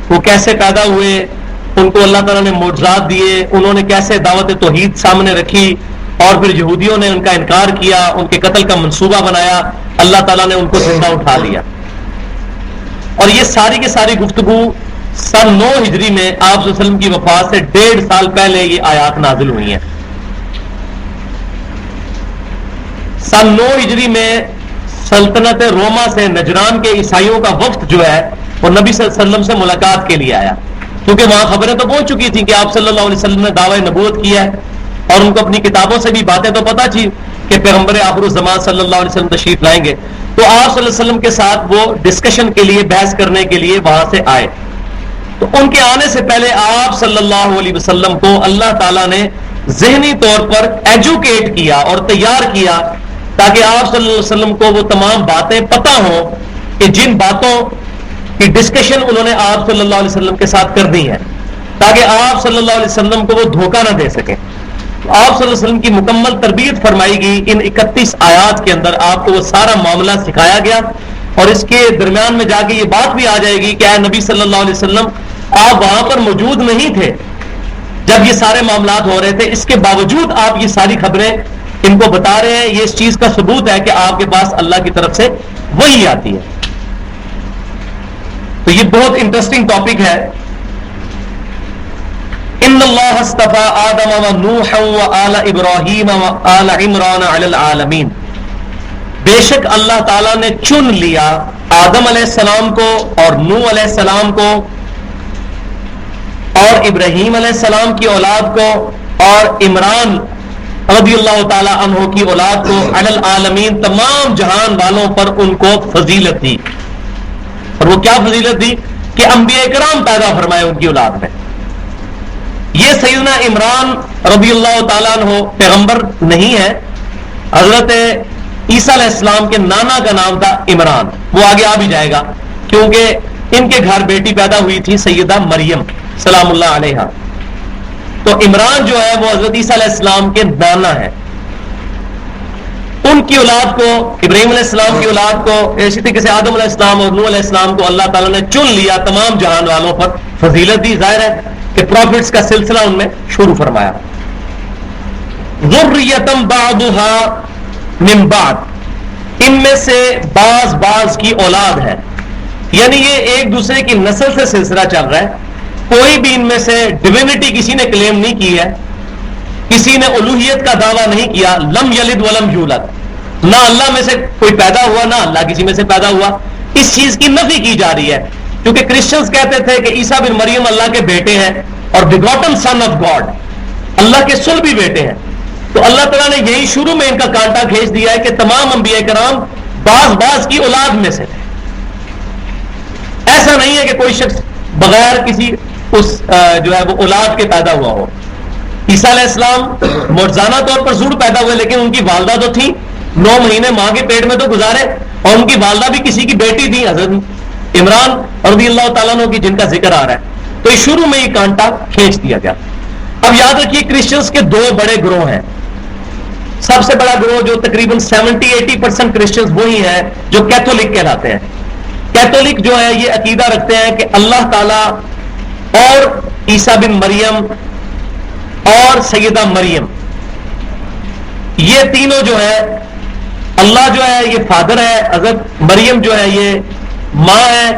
وہ کیسے پیدا ہوئے, ان کو اللہ تعالیٰ نے معجزات دیے, انہوں نے کیسے دعوت توحید سامنے رکھی اور پھر یہودیوں نے ان کا انکار کیا, ان کے قتل کا منصوبہ بنایا, اللہ تعالیٰ نے ان کو زندہ اٹھا لیا. اور یہ ساری کی ساری گفتگو سن 9 ہجری میں آپ صلی اللہ علیہ وسلم کی وفات سے 1.5 سال پہلے یہ آیات نازل ہوئی ہیں. سن 9 ہجری میں سلطنت روما سے نجران کے عیسائیوں کا وفد جو ہے وہ نبی صلی اللہ علیہ وسلم سے ملاقات کے لیے آیا. کیونکہ وہاں خبریں تو پہنچ چکی تھیں کہ آپ صلی اللہ علیہ وسلم نے دعوی نبوت کیا ہے، اور ان کو اپنی کتابوں سے بھی باتیں تو پتہ تھی کہ پیغمبر آخر الزمان صلی اللہ علیہ وسلم تشریف لائیں گے. تو آپ صلی اللہ علیہ وسلم کے ساتھ وہ ڈسکشن کے لیے، بحث کرنے کے لیے وہاں سے آئے. تو ان کے آنے سے پہلے آپ صلی اللہ علیہ وسلم کو اللہ تعالیٰ نے ذہنی طور پر ایجوکیٹ کیا اور تیار کیا، تاکہ آپ صلی اللہ علیہ وسلم کو وہ تمام باتیں پتہ ہوں کہ جن باتوں کی ڈسکشن انہوں نے آپ صلی اللہ علیہ وسلم کے ساتھ کر دی ہے، تاکہ آپ صلی اللہ علیہ وسلم کو وہ دھوکہ نہ دے سکیں. آپ صلی اللہ علیہ وسلم کی مکمل تربیت فرمائی گئی. ان 31 آیات کے اندر آپ کو وہ سارا معاملہ سکھایا گیا، اور اس کے درمیان میں جا کے یہ بات بھی آ جائے گی کہ اے نبی صلی اللہ علیہ وسلم آپ وہاں پر موجود نہیں تھے جب یہ سارے معاملات ہو رہے تھے، اس کے باوجود آپ یہ ساری خبریں ان کو بتا رہے ہیں. یہ اس چیز کا ثبوت ہے کہ آپ کے پاس اللہ کی طرف سے وحی آتی ہے. تو یہ بہت انٹرسٹنگ ٹاپک ہے. ان اللہ اصطفى آدم ونوحا وآل ابراہیم وآل عمران علی العالمین. بے شک اللہ تعالیٰ نے چن لیا آدم علیہ السلام کو اور نوح علیہ السلام کو اور ابراہیم علیہ السلام کی اولاد کو اور عمران رضی اللہ تعالی عنہ کی اولاد کو علی العالمین، تمام جہان والوں پر ان کو فضیلت دی. اور وہ کیا فضیلت دی؟ کہ انبیاء کرام پیدا فرمائے ان کی اولاد میں. یہ سیدنا عمران رضی اللہ تعالیٰ عنہ پیغمبر نہیں ہے. حضرت عیسیٰ علیہ السلام کے نانا کا نام تھا عمران، وہ آگے آ بھی جائے گا، کیونکہ ان کے گھر بیٹی پیدا ہوئی تھی سیدہ مریم سلام اللہ علیہا. تو عمران جو ہے وہ حضرت عیسیٰ علیہ السلام کے نانا ہے. ان کی اولاد کو، ابراہیم علیہ السلام کی اولاد کو، اسی طریقے سے آدم علیہ السلام اور نوح علیہ السلام کو اللہ تعالیٰ نے چن لیا، تمام جہان والوں پر فضیلت دی. ظاہر ہے کہ پروفٹس کا سلسلہ ان میں شروع فرمایا. ذریۃ بعضها من بعد، ان میں سے بعض کی اولاد ہے، یعنی یہ ایک دوسرے کی نسل سے سلسلہ چل رہا ہے. کوئی بھی ان میں سے ڈیوینٹی کسی نے کلیم نہیں کی ہے، کسی نے الوہیت کا دعویٰ نہیں کیا. لم یلد ولم یولد، نہ اللہ میں سے کوئی پیدا ہوا نہ اللہ کسی میں سے پیدا ہوا. اس چیز کی نفی کی جا رہی ہے، کیونکہ کرسچنز کہتے تھے کہ عیسیٰ بن مریم اللہ کے بیٹے ہیں اور بیگوٹن سن آف گاڈ، اللہ کے صلبی بیٹے ہیں. تو اللہ تعالیٰ نے یہی شروع میں ان کا کانٹا کھینچ دیا ہے کہ تمام انبیاء کرام بعض کی اولاد میں سے تھے. ایسا نہیں ہے کہ کوئی شخص بغیر کسی اس جو ہے وہ اولاد کے پیدا ہوا ہو. عیسیٰ علیہ السلام معجزانہ طور پر ضرور پیدا ہوئے، لیکن ان کی والدہ تو تھی، 9 مہینے ماں کے پیٹ میں تو گزارے، اور ان کی والدہ بھی کسی کی بیٹی تھی، حضرت عمران رضی اللہ تعالیٰ عنہ کی، جن کا ذکر آ رہا ہے. تو اس شروع میں یہ کانٹا کھینچ دیا گیا. اب یاد رکھیے کرسچنز کے 2 بڑے گروہ ہیں. سب سے بڑا گروہ جو تقریباً 70-80% کرسچنز وہی ہیں جو کیتھولک کہلاتے ہیں. کیتھولک جو ہے یہ عقیدہ رکھتے ہیں کہ اللہ تعالیٰ اور عیسیٰ بن مریم اور سیدہ مریم، یہ تینوں جو ہے، اللہ جو ہے یہ فادر ہے، حضرت مریم جو ہے یہ ماں ہے،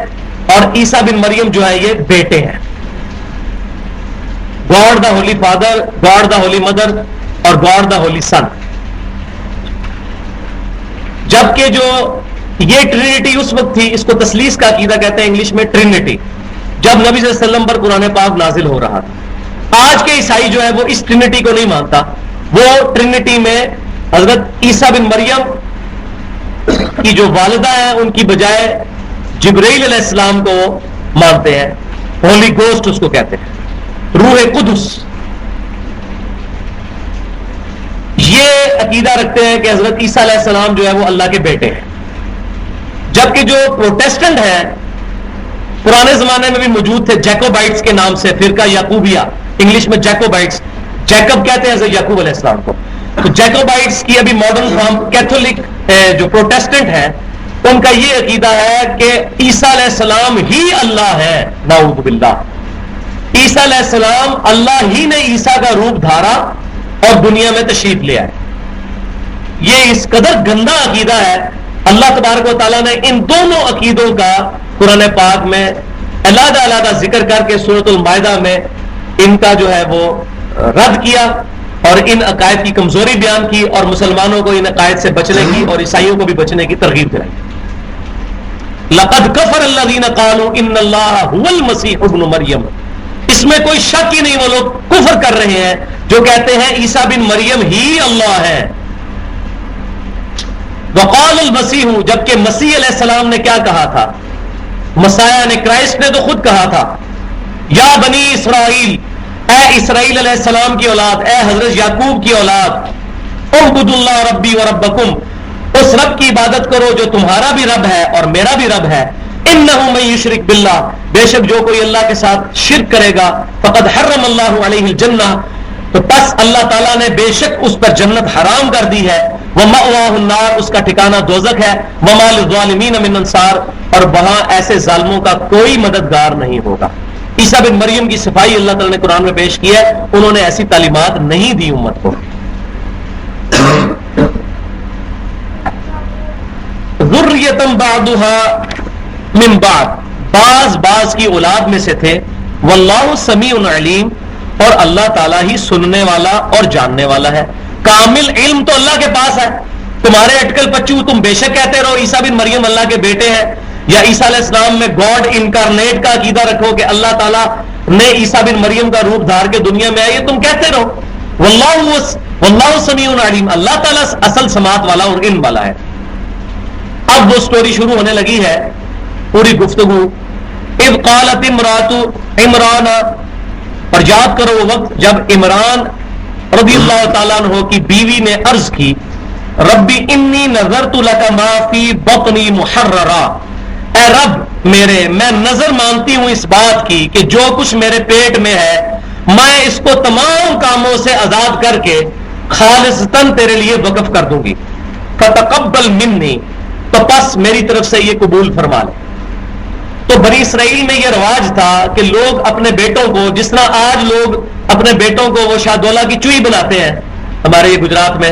اور عیسیٰ بن مریم جو ہے یہ بیٹے ہیں. God the Holy Father, God the Holy Mother اور گاڈ دا ہولی سن. جبکہ جو یہ ٹرینٹی اس وقت تھی، اس کو تثلیث کا عقیدہ کہتے ہیں انگلش میں، ٹرینٹی، جب نبی صلی اللہ علیہ وسلم پر قرآن پاک نازل ہو رہا تھا. آج کے عیسائی جو ہے وہ اس ٹرینٹی کو نہیں مانتا. وہ ٹرینٹی میں حضرت عیسیٰ بن مریم کی جو والدہ ہیں ان کی بجائے جبرائیل علیہ السلام کو مانتے ہیں. ہولی گوسٹ اس کو کہتے ہیں، روح قدس. یہ عقیدہ رکھتے ہیں کہ حضرت عیسیٰ علیہ السلام جو ہے وہ اللہ کے بیٹے ہیں. جبکہ جو پروٹیسٹنٹ ہیں پرانے زمانے میں بھی موجود تھے، جیکوبائٹس کے نام سے فرقہ یعقوبیہ، انگلش میں جیکوبائٹس، جیکب کہتے ہیں حضرت یعقوب علیہ السلام کو. تو جیکوبائٹس کی ابھی ماڈرن فارم کیتھولک جو پروٹیسٹنٹ ہیں ان کا یہ عقیدہ ہے کہ عیسیٰ علیہ السلام ہی اللہ ہے. نعوذ باللہ. عیسیٰ علیہ السلام، اللہ ہی نے عیسیٰ کا روپ دھارا اور دنیا میں تشریف لے آئے. یہ اس قدر گندا عقیدہ ہے. اللہ تبارک و تعالیٰ نے ان دونوں عقیدوں کا قرآن پاک میں علیحدہ علیحدہ ذکر کر کے سورۃ المائدہ میں ان کا جو ہے وہ رد کیا اور ان عقائد کی کمزوری بیان کی، اور مسلمانوں کو ان عقائد سے بچنے کی اور عیسائیوں کو بھی بچنے کی ترغیب دلائی. لقد کفر الذین قالوا ان اللہ هو المسیح ابن مریم اس میں کوئی شک ہی نہیں، وہ لوگ کفر کر رہے ہیں جو کہتے ہیں عیسیٰ بن مریم ہی اللہ ہے۔ وقال المسیح، جبکہ مسیح علیہ السلام نے کیا کہا تھا؟ مسیح نے، کرائسٹ نے تو خود کہا تھا، یا بنی اسرائیل، اے اسرائیل علیہ السلام کی اولاد، اے حضرت یعقوب کی اولاد، اعبدوا اللہ ربی و ربکم، اس رب کی عبادت کرو جو تمہارا بھی رب ہے اور میرا بھی رب ہے۔ انہ من یشرک باللہ، بے شک جو کوئی اللہ کے ساتھ شرک کرے گا، فقد حرم اللہ علیہ الجنہ، تو پس اللہ تعالیٰ نے بے شک اس پر جنت حرام کر دی ہے، ومأواہ النار، اس کا ٹھکانہ دوزخ ہے، وما للظالمین من انصار، اور وہاں ایسے ظالموں کا کوئی مددگار نہیں ہوگا۔ عیسیٰ بن مریم کی صفائی اللہ تعالیٰ نے قرآن میں پیش کی ہے، انہوں نے ایسی تعلیمات نہیں دی امت کو۔ ذریۃ بعضها من بعض، بعض کی اولاد میں سے تھے، واللہ سمیع علیم، اور اللہ تعالیٰ ہی سننے والا اور جاننے والا ہے۔ کامل علم تو اللہ کے پاس ہے، تمہارے اٹکل پچو تم بے شک کہتے رہو عیسیٰ بن مریم اللہ کے بیٹے ہیں، یا عیسیٰ علیہ السلام میں گاڈ انکارنیٹ کا عقیدہ رکھو کہ اللہ تعالیٰ نے عیسیٰ بن مریم کا روپ دھار کے دنیا میں آئی، تم کہتے رہو۔ واللہ سمیع علیم، اللہ تعالیٰ اصل سماعت والا اور علم والا ہے۔ اب وہ سٹوری شروع ہونے لگی ہے، پوری گفتگو۔ اذ قالت امرات عمران، اور یاد کرو وہ وقت جب عمران رضی اللہ تعالیٰ عنہ کی بیوی نے عرض کی، ربی انی نذرت لک ما فی بطنی محررا، اے رب میرے، میں نظر مانتی ہوں اس بات کی کہ جو کچھ میرے پیٹ میں ہے میں اس کو تمام کاموں سے آزاد کر کے خالصتاً تیرے لیے وقف کر دوں گی، فتقبل منی، تو پس میری طرف سے یہ قبول فرما لے۔ تو بنی اسرائیل میں یہ رواج تھا کہ لوگ اپنے بیٹوں کو، جس طرح آج لوگ اپنے بیٹوں کو وہ شاہدولہ کی چوئی بناتے ہیں، ہمارے یہ گجرات میں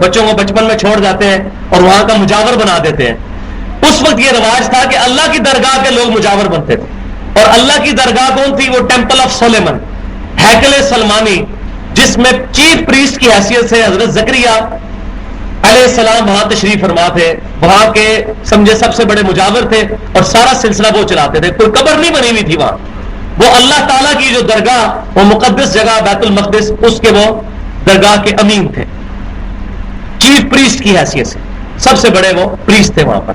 بچوں کو بچپن میں چھوڑ جاتے ہیں اور وہاں کا مجاور بنا دیتے ہیں، اس وقت یہ رواج تھا کہ اللہ کی درگاہ کے لوگ مجاور بنتے تھے۔ اور اللہ کی درگاہ کون تھی؟ وہ ٹیمپل آف سلیمان، ہیکل سلمانی، جس میں چیف پریسٹ کی حیثیت سے حضرت زکریا علیہ السلام وہاں تشریف فرما تھے، وہاں کے سمجھے سب سے بڑے مجاور تھے اور سارا سلسلہ وہ چلاتے تھے۔ کوئی قبر نہیں بنی ہوئی تھی وہاں، وہ اللہ تعالیٰ کی جو درگاہ، وہ مقدس جگہ بیت المقدس، اس کے وہ درگاہ کے امین تھے، چیف پریسٹ کی حیثیت سے سب سے بڑے وہ پریسٹ تھے وہاں پر۔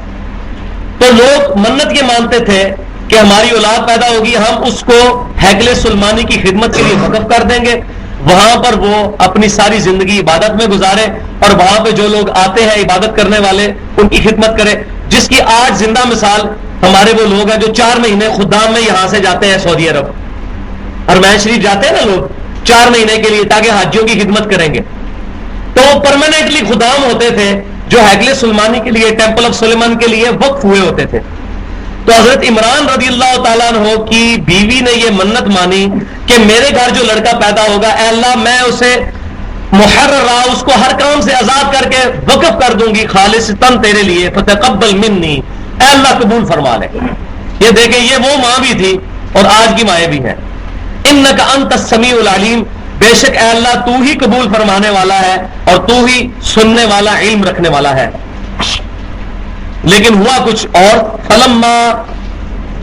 تو لوگ منت یہ مانتے تھے کہ ہماری اولاد پیدا ہوگی، ہم اس کو ہیکل سلمانی کی خدمت کے لیے وقف کر دیں گے، وہاں پر وہ اپنی ساری زندگی عبادت میں گزارے، اور وہاں پہ جو لوگ آتے ہیں عبادت کرنے والے ان کی خدمت کرے، جس کی آج زندہ مثال ہمارے وہ لوگ ہیں جو 4 مہینے خدام میں یہاں سے جاتے ہیں سعودی عرب، حرمین شریف جاتے ہیں نا لوگ 4 مہینے کے لیے تاکہ حاجیوں کی خدمت کریں گے، تو وہ پرماننٹلی خدام ہوتے تھے جو ہیکل سلمانی کے لیے، ٹیمپل آف سلیمان کے لیے وقف ہوئے ہوتے تھے۔ تو حضرت عمران رضی اللہ تعالیٰ عنہ کی بیوی نے یہ منت مانی کہ میرے گھر جو لڑکا پیدا ہوگا، اے اللہ میں اسے محررہ، اس کو ہر کام سے آزاد کر کے وقف کر دوں گی خالصتاً تیرے لیے، فتقبل منی، اے اللہ قبول فرما لے۔ یہ دیکھیں، یہ وہ ماں بھی تھی اور آج کی مائیں بھی ہیں۔ انک انت السمیع العلیم، بے شک اے اللہ تو ہی قبول فرمانے والا ہے اور تو ہی سننے والا، علم رکھنے والا ہے۔ لیکن ہوا کچھ اور، فلما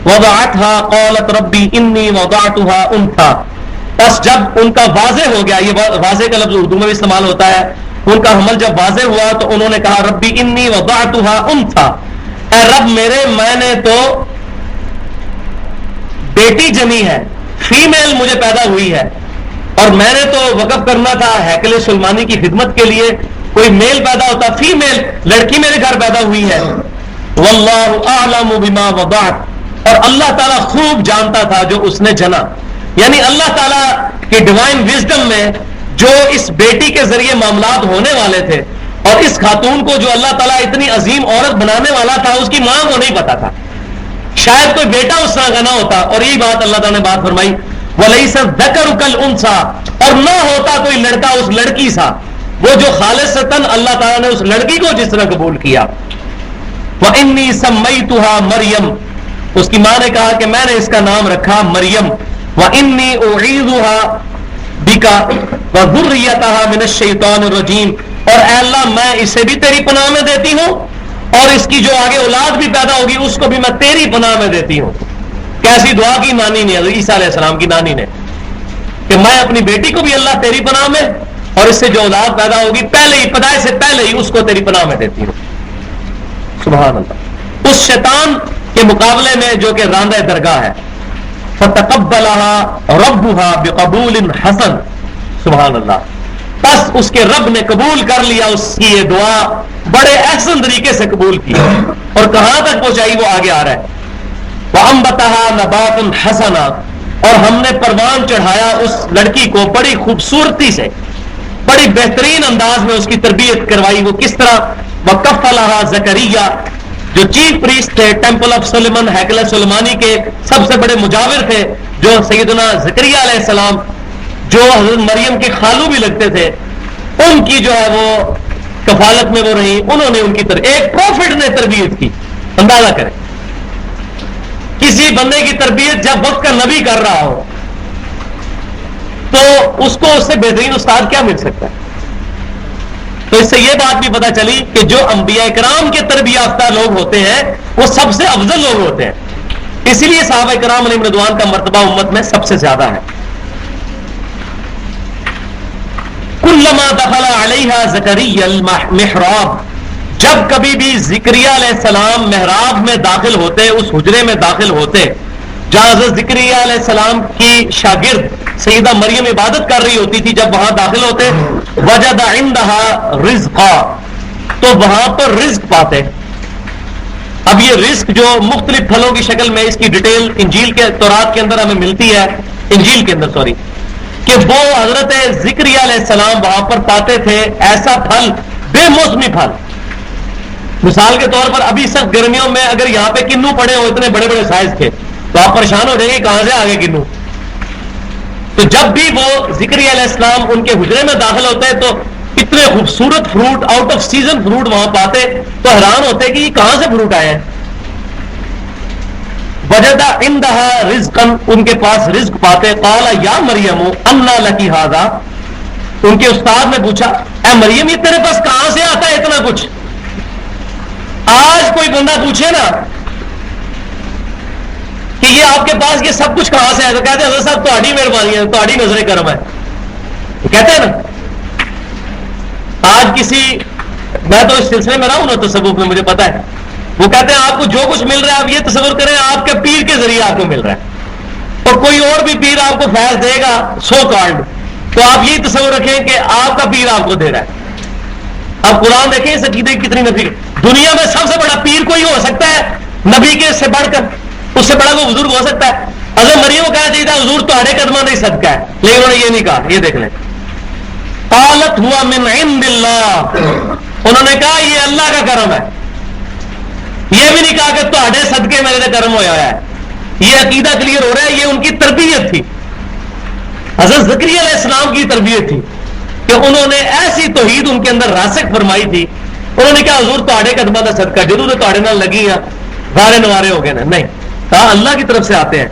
وضعتها قالت ربی انی وضعتها انثى، بس جب ان کا واضح ہو گیا، یہ واضح کا لفظ اردو میں بھی استعمال ہوتا ہے، ان کا حمل جب واضح ہوا تو انہوں نے کہا ربی انی وضعتها انثى، اے رب میرے، میں نے تو بیٹی جنی ہے، فیمیل مجھے پیدا ہوئی ہے، اور میں نے تو وقف کرنا تھا ہیکل سلمانی کی خدمت کے لیے، کوئی میل پیدا ہوتا، فیمیل لڑکی میرے گھر پیدا ہوئی ہے۔ واللہ اعلم بما وضعت، اور اللہ تعالیٰ خوب جانتا تھا جو اس نے جنا، یعنی اللہ تعالیٰ کی ڈیوائن وزڈم میں جو اس بیٹی کے ذریعے معاملات ہونے والے تھے، اور اس خاتون کو جو اللہ تعالیٰ اتنی عظیم عورت بنانے والا تھا، اس کی ماں کو نہیں پتا تھا، شاید کوئی بیٹا اس طرح کا نہ ہوتا، اور یہی بات اللہ تعالیٰ نے بات فرمائی وَلَيْسَ الذَّكَرُ كَالْأُنثَىٰ، اور نہ ہوتا کوئی لڑکا اس لڑکی سا، وہ جو خالصتاً اللہ تعالیٰ نے اس لڑکی کو جس طرح قبول کیا۔ وَإِنِّي سَمَّيْتُهَا مَرْيَم، اس کی ماں نے کہا کہ میں نے اس کا نام رکھا مریم، وَإِنِّي أُعِيذُهَا بِكَ وَذُرِّيَّتَهَا مِنَ الشَّيْطَانِ الرَّجِيمِ، اور اے اللہ میں اسے بھی تیری پناہ میں دیتی ہوں اور اس کی جو آگے اولاد بھی پیدا ہوگی اس کو بھی میں تیری پناہ میں دیتی ہوں۔ کیسی دعا کی نانی نے، عیسیٰ علیہ السلام کی نانی نے، کہ میں اپنی بیٹی کو بھی اللہ تیری پناہ میں اور اس سے جو اولاد پیدا ہوگی پہلے ہی پیدائش سے پہلے ہی اس کو تیری پناہ میں دیتی ہوں. سبحان اللہ. اس شیطان کے مقابلے میں جو کہ راندہ درگاہ ہے. فَتَقَبَّلَهَا رَبُّهَا بِقَبُولٍ حَسَنٍ. سبحان اللہ. بس اس کے رب نے قبول کر لیا اس کی یہ دعا, بڑے احسن طریقے سے قبول کی. اور کہاں تک پہنچائی وہ آگے آ رہا ہے. وَأَنبَتَهَا نَبَاتٌ حَسَنًا. اور ہم نے پروان چڑھایا اس لڑکی کو بڑی خوبصورتی سے, بڑی بہترین انداز میں اس کی تربیت کروائی. وہ کس طرح؟ وَكَفَّلَهَا زَكَرِيَّا, جو چیف پریسٹ تھے ٹیمپل آف سلیمان, ہیکل سلیمانی کے سب سے بڑے مجاور تھے, جو سیدنا زکریا علیہ السلام جو حضرت مریم کے خالو بھی لگتے تھے, ان کی جو ہے وہ کفالت میں وہ رہی. انہوں نے ان کی ایک پروفٹ نے تربیت کی. اندازہ کریں کسی بندے کی تربیت جب وقت کا نبی کر رہا ہو تو اس کو اس سے بہترین استاد کیا مل سکتا ہے. تو اس سے یہ بات بھی پتہ چلی کہ جو انبیاء کرام کے تربیت یافتہ لوگ ہوتے ہیں وہ سب سے افضل لوگ ہوتے ہیں. اسی لیے صحابہ کرام علیہم رضوان کا مرتبہ امت میں سب سے زیادہ ہے. کلما دخل علیہا زکریا المحراب, جب کبھی بھی زکریا علیہ السلام محراب میں داخل ہوتے, اس حجرے میں داخل ہوتے جہاں حضرت زکریا علیہ السلام کی شاگرد سیدہ مریم عبادت کر رہی ہوتی تھی, جب وہاں داخل ہوتے وجد عندها رزقا, تو وہاں پر رزق پاتے. اب یہ رزق جو مختلف پھلوں کی شکل میں, اس کی ڈیٹیل انجیل کے تورات کے اندر ہمیں ملتی ہے, انجیل کے اندر سوری, کہ وہ حضرت زکریا علیہ السلام وہاں پر پاتے تھے ایسا پھل, بے موسمی پھل. مثال کے طور پر ابھی سخت گرمیوں میں اگر یہاں پہ کنو پڑے ہو اتنے بڑے بڑے سائز کے تو آپ پریشان ہو جائیں گے کہاں سے آگے کنو. تو جب بھی وہ زکریا علیہ السلام ان کے حجرے میں داخل ہوتے ہیں تو اتنے خوبصورت fruit, out of season fruit وہاں پاتے, تو حیران ہوتے کہ یہ کہاں سے فروٹ آئے ہیں. وجد عندها رزقا, ان کے پاس رزق پاتے. قال یا مریم انا لکی ھذا, ان کے استاد نے پوچھا اے مریم یہ تیرے پاس کہاں سے آتا ہے اتنا کچھ. آج کوئی بندہ پوچھے نا کہ یہ آپ کے پاس یہ سب کچھ کہاں سے ہے, تو کہتے ہیں حضرت صاحب تہاڈی مہربانی ہے, تہاڈی نظر کرم ہے. کہتے ہیں نا. آج کسی, میں تو اس سلسلے میں رہا ہوں نا تصوف میں, مجھے پتا ہے, وہ کہتے ہیں آپ کو جو کچھ مل رہا ہے آپ یہ تصور کریں آپ کے پیر کے ذریعے آپ کو مل رہا ہے, اور کوئی اور بھی پیر آپ کو فیض دے گا سو کارڈ, تو آپ یہی تصور رکھیں کہ آپ کا پیر آپ کو دے رہا ہے. اب قرآن دیکھیں اس عقیدے کی کتنی نفی. دنیا میں سب سے بڑا پیر کوئی ہو سکتا ہے نبی کے سے بڑھ کر, اس سے بڑا کوئی بزرگ ہو سکتا ہے. حضرت مریم کو کہنا چاہیے تھا حضور تہاڈے قدموں نہیں صدقہ ہے, لیکن انہوں نے یہ نہیں کہا. یہ دیکھ لیں, قالت ہوا من عند اللہ, انہوں نے کہا یہ اللہ کا کرم ہے. یہ بھی نہیں کہا کہ تہاڈے صدقے میرے کرم ہوا ہے. یہ عقیدہ کلیئر ہو رہا ہے, یہ ان کی تربیت تھی, حضرت زکریا علیہ السلام کی تربیت تھی کہ انہوں نے ایسی توحید ان کے اندر راسخ فرمائی تھی. انہوں نے کہا حضور تہاڈے قدموں کا صدقہ, جدوں نے تہاڈے نال لگی ہیں وارے نوارے ہو گئے نا, نہیں کہا اللہ کی طرف سے آتے ہیں.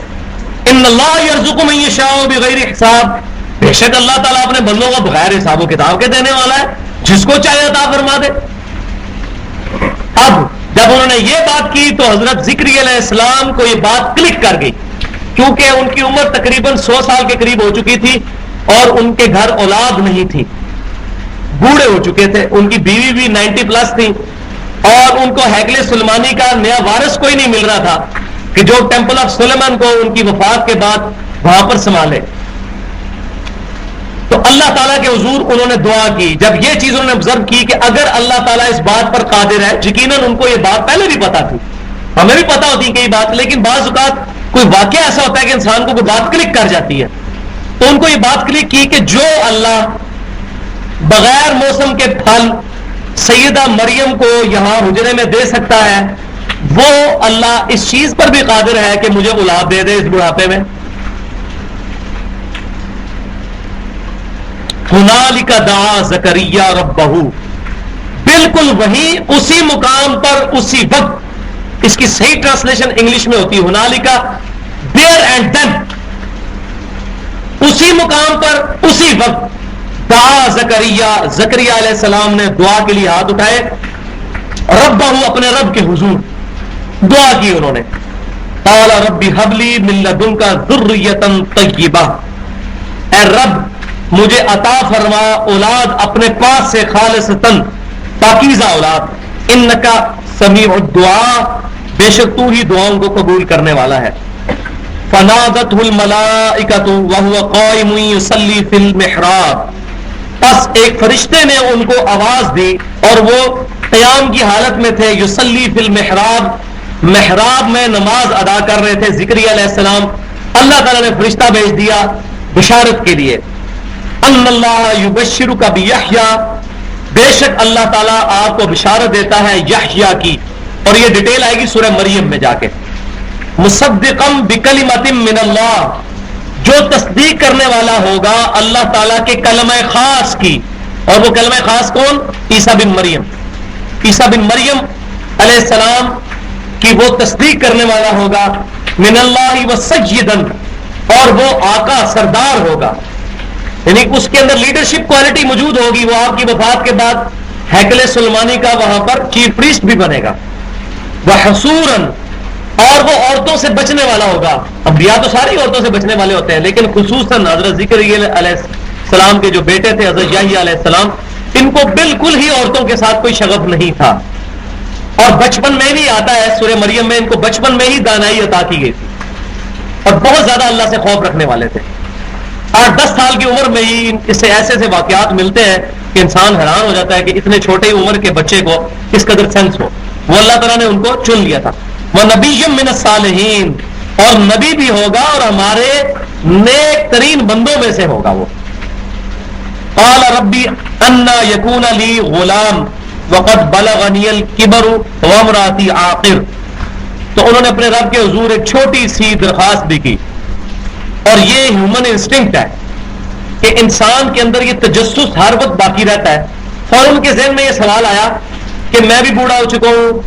ان اللہ یرزق من یشاء بغیر حساب, بے شک اللہ تعالیٰ اپنے بندوں کو بغیر حساب و کتاب کے دینے والا ہے, جس کو چاہے عطا فرما دے. اب جب انہوں نے یہ بات کی تو حضرت زکریا علیہ السلام کو یہ بات کلک کر گئی, کیونکہ ان کی عمر تقریباً 100 سال کے قریب ہو چکی تھی اور ان کے گھر اولاد نہیں تھی, بوڑھے ہو چکے تھے. ان کی بیوی بھی 90 پلس تھی اور ان کو ہیکل سلیمانی کا نیا وارث کوئی نہیں مل رہا تھا کہ جو ٹیمپل آف سلیمان کو ان کی وفات کے بعد وہاں پر سنبھالے. تو اللہ تعالیٰ کے حضور انہوں نے دعا کی. جب یہ چیز انہوں نے آبزرو کی کہ اگر اللہ تعالیٰ اس بات پر قادر ہے, یقیناً ان کو یہ بات پہلے بھی پتا تھی, ہمیں بھی پتا ہوتی کہ یہ بات, لیکن بعض اوقات کوئی واقعہ ایسا ہوتا ہے کہ انسان کو کوئی بات کلک کر جاتی ہے. تو ان کو یہ بات کلک کی کہ جو اللہ بغیر موسم کے پھل سیدہ مریم کو یہاں حجرے میں دے سکتا ہے, وہ اللہ اس چیز پر بھی قادر ہے کہ مجھے اولاد دے دے اس بڑھاپے میں. ہنالک دعا زکریا ربہ, بالکل وہی اسی مقام پر اسی وقت. اس کی صحیح ٹرانسلیشن انگلش میں ہوتی ہے ہنالک دیر اینڈ دین, اسی مقام پر اسی وقت. دعا زکریا, زکریا علیہ السلام نے دعا کے لیے ہاتھ اٹھائے, ربہ, اپنے رب کے حضور دعا کی انہوں نے. قال ربی حب لی من لدنک ذریۃ طیبہ, اے رب مجھے عطا فرما اولاد اپنے پاس سے خالصتاً پاکیزہ اولاد، انکا سمیع الدعاء بے شک تو ہی دعاؤں کو قبول کرنے والا ہے۔ فنادته الملائکۃ وهو قائم یصلی فی المحراب، پس ایک فرشتے نے ان کو آواز دی اور وہ قیام کی حالت میں تھے، یصلی فی المحراب، محراب میں نماز ادا کر رہے تھے زکریا علیہ السلام۔ اللہ تعالیٰ نے فرشتہ بھیج دیا بشارت کے لیے، ان اللہ یبشرک بیحییٰ، بے شک اللہ تعالیٰ آپ کو بشارت دیتا ہے یحییٰ کی، اور یہ ڈیٹیل آئے گی سورہ مریم میں جا کے، مصدقا بکلمۃ من اللہ، جو تصدیق کرنے والا ہوگا اللہ تعالیٰ کے کلمہ خاص کی، اور وہ کلمہ خاص کون؟ عیسیٰ بن مریم، عیسیٰ بن مریم علیہ السلام کی وہ تصدیق کرنے والا ہوگا، من اللہ وسیداً، اور وہ آقا سردار ہوگا، یعنی اس کے اندر لیڈرشپ کوالٹی موجود ہوگی، وہ آپ کی وفات کے بعد ہیکل سلیمانی کا وہاں پر چیف پریسٹ بھی بنے گا، وحصوراً، اور وہ عورتوں سے بچنے والا ہوگا۔ انبیاء تو ساری عورتوں سے بچنے والے ہوتے ہیں، لیکن خصوصاً حضرت زکریا علیہ السلام کے جو بیٹے تھے حضرت یحییٰ علیہ السلام، ان کو بالکل ہی عورتوں کے ساتھ کوئی شغف نہیں تھا، اور بچپن میں بھی آتا ہے سورہ مریم میں ان کو بچپن میں ہی دانائی عطا کی گئی تھی، اور بہت زیادہ اللہ سے خوف رکھنے والے تھے۔ 8-10 سال کی عمر میں ہی اس سے ایسے واقعات ملتے ہیں کہ انسان حیران ہو جاتا ہے کہ اتنے چھوٹے عمر کے بچے کو کس قدر سینس ہو۔ وہ اللہ تعالیٰ نے ان کو چن لیا تھا۔ وَنَبِيٌّ مِّنَ الصَّالِحِينَ، اور نبی بھی ہوگا اور ہمارے نیک ترین بندوں میں سے ہوگا وہ۔ قال ربی انا یکون لی غلام وقد بلغنی الکبر وامراتی عاقر، تو انہوں نے اپنے رب کے حضور ایک چھوٹی سی درخواست بھی کی، اور یہ ہیومن انسٹنکٹ ہے کہ انسان کے اندر یہ تجسس ہر وقت باقی رہتا ہے۔ فوراً کے ذہن میں یہ سوال آیا کہ میں بھی بوڑھا ہو چکا ہوں،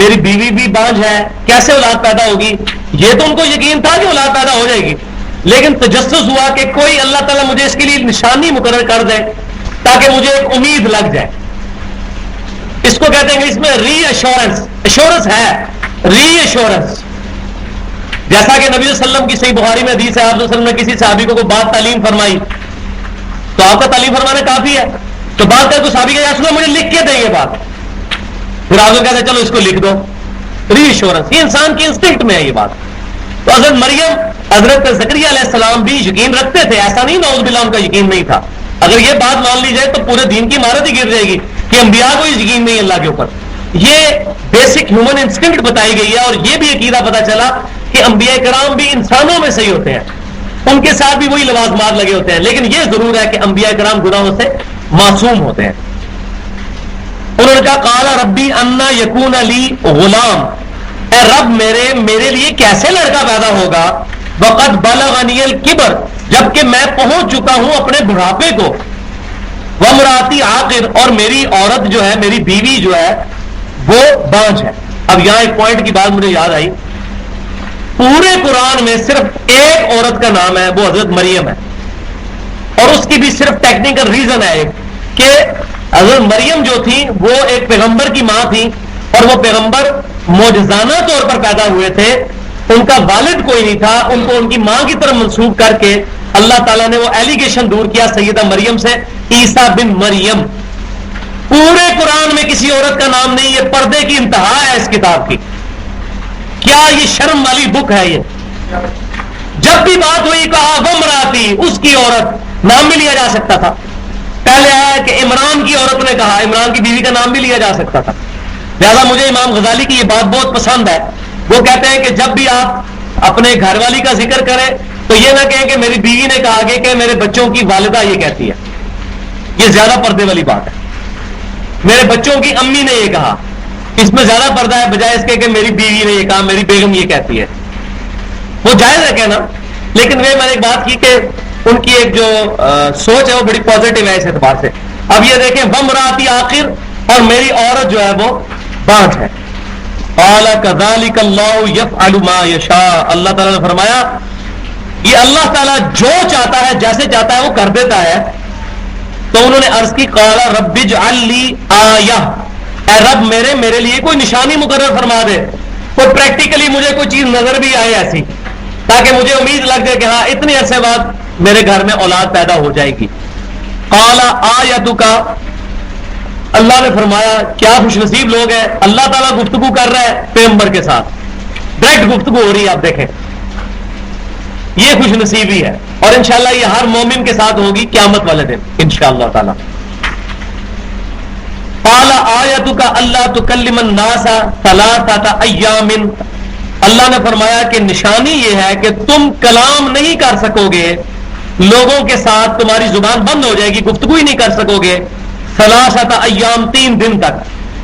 میری بیوی بھی بانجھ ہے، کیسے اولاد پیدا ہوگی؟ یہ تو ان کو یقین تھا کہ اولاد پیدا ہو جائے گی، لیکن تجسس ہوا کہ کوئی اللہ تعالیٰ مجھے اس کے لیے نشانی مقرر کر دے تاکہ مجھے ایک امید لگ جائے۔ اس کو کہتے ہیں کہ اس میں ری ایشورنس، ایشورنس ہے، ری ایشورنس، جیسا کہ نبی صلی اللہ علیہ وسلم کی صحیح بخاری میں حدیث ہے، آپ صلی اللہ علیہ وسلم نے کسی صحابی کو کوئی بات تعلیم فرمائی تو آپ کا تعلیم فرمانا کافی ہے، تو بات کر کو صحابی کا یا رسول اللہ مجھے لکھ کے دیں یہ بات، پھر آپ کہتے ہیں چلو اس کو لکھ دو، ری ایشورنس، یہ انسان کی انسٹنکٹ میں ہے یہ بات۔ تو حضرت مریم، حضرت زکریا علیہ السلام بھی یقین رکھتے تھے، ایسا نہیں نعوذ باللہ ان کا یقین نہیں تھا۔ اگر یہ بات مان لی جائے تو پورے دین کی عمارت ہی گر جائے گی کہ انبیاء کو یقین نہیں اللہ کے اوپر۔ یہ بیسک ہیومن انسٹنکٹ بتائی گئی ہے، اور یہ بھی عقیدہ پتہ چلا کہ انبیاء کرام بھی انسانوں میں سے ہی ہوتے ہیں، ان کے ساتھ بھی وہی لوازمات لگے ہوتے ہیں، لیکن یہ ضرور ہے کہ انبیاء کرام گناہوں سے معصوم ہوتے ہیں۔ انہوں نے کہا قال ربی انا یکون لی غلام، اے رب میرے لیے کیسے لڑکا پیدا ہوگا، وقد بلغنی الکبر، جبکہ میں پہنچ چکا ہوں اپنے بڑھاپے کو، وامراتی عاقر، اور میری عورت جو ہے، میری بیوی جو ہے وہ بانجھ ہے۔ اب یہاں ایک پوائنٹ کی بات مجھے یاد آئی، پورے قرآن میں صرف ایک عورت کا نام ہے، وہ حضرت مریم ہے، اور اس کی بھی صرف ٹیکنیکل ریزن ہے ایک کہ حضرت مریم جو تھی وہ ایک پیغمبر کی ماں تھی، اور وہ پیغمبر معجزانہ طور پر پیدا ہوئے تھے، ان کا والد کوئی نہیں تھا، ان کو ان کی ماں کی طرف منسوب کر کے اللہ تعالیٰ نے وہ ایلیگیشن دور کیا سیدہ مریم سے، عیسیٰ بن مریم۔ پورے قرآن میں کسی عورت کا نام نہیں، یہ پردے کی انتہا ہے اس کتاب کی۔ کیا یہ شرم والی بک ہے؟ یہ جب بھی بات ہوئی کہا وامراتی، اس کی عورت، نام بھی لیا جا سکتا تھا۔ پہلے آیا کہ عمران کی عورت نے کہا، عمران کی بیوی کا نام بھی لیا جا سکتا تھا۔ لہذا مجھے امام غزالی کی یہ بات بہت پسند ہے، وہ کہتے ہیں کہ جب بھی آپ اپنے گھر والی کا ذکر کریں تو یہ نہ کہیں کہ میری بیوی نے کہا کہ میرے بچوں کی والدہ یہ کہتی ہے، یہ زیادہ پردے والی بات ہے۔ میرے بچوں کی امی نے یہ کہا، اس میں زیادہ پردہ ہے بجائے اس کے کہ میری بیوی نے یہ کہا، میری بیگم یہ کہتی ہے۔ وہ جائز ہے کہنا، لیکن میں نے ایک بات کی کہ ان کی ایک جو سوچ ہے وہ بڑی پازیٹیو ہے اس اعتبار سے۔ اب یہ دیکھیں وامراتی عاقر، اور میری عورت جو ہے وہ بانجھ ہے۔ قال كذلك اللہ يفعل ما يشاء، اللہ تعالیٰ نے فرمایا یہ اللہ تعالیٰ جو چاہتا ہے جیسے چاہتا ہے وہ کر دیتا ہے۔ تو انہوں نے عرض کی قال رب اجعل لی آیہ، اے رب میرے لیے کوئی نشانی مقرر فرما دے، کوئی پریکٹیکلی مجھے کوئی چیز نظر بھی آئے ایسی، تاکہ مجھے امید لگ جائے کہ ہاں اتنے عرصے بعد میرے گھر میں اولاد پیدا ہو جائے گی. قال آیتک، اللہ نے فرمایا کیا خوش نصیب لوگ ہیں. اللہ تعالیٰ گفتگو کر رہا ہے پیغمبر کے ساتھ، ڈائریکٹ گفتگو ہو رہی ہے. آپ دیکھیں یہ خوش نصیبی ہے، اور انشاءاللہ یہ ہر مومن کے ساتھ ہوگی قیامت والے دن انشاءاللہ تعالی. قال آیتک اللہ تکلم الناس ثلاثۃ ایام، اللہ نے فرمایا کہ نشانی یہ ہے کہ تم کلام نہیں کر سکو گے لوگوں کے ساتھ، تمہاری زبان بند ہو جائے گی، گفتگو ہی نہیں کر سکو گے. ثلاثۃ ایام، 3 دن تک.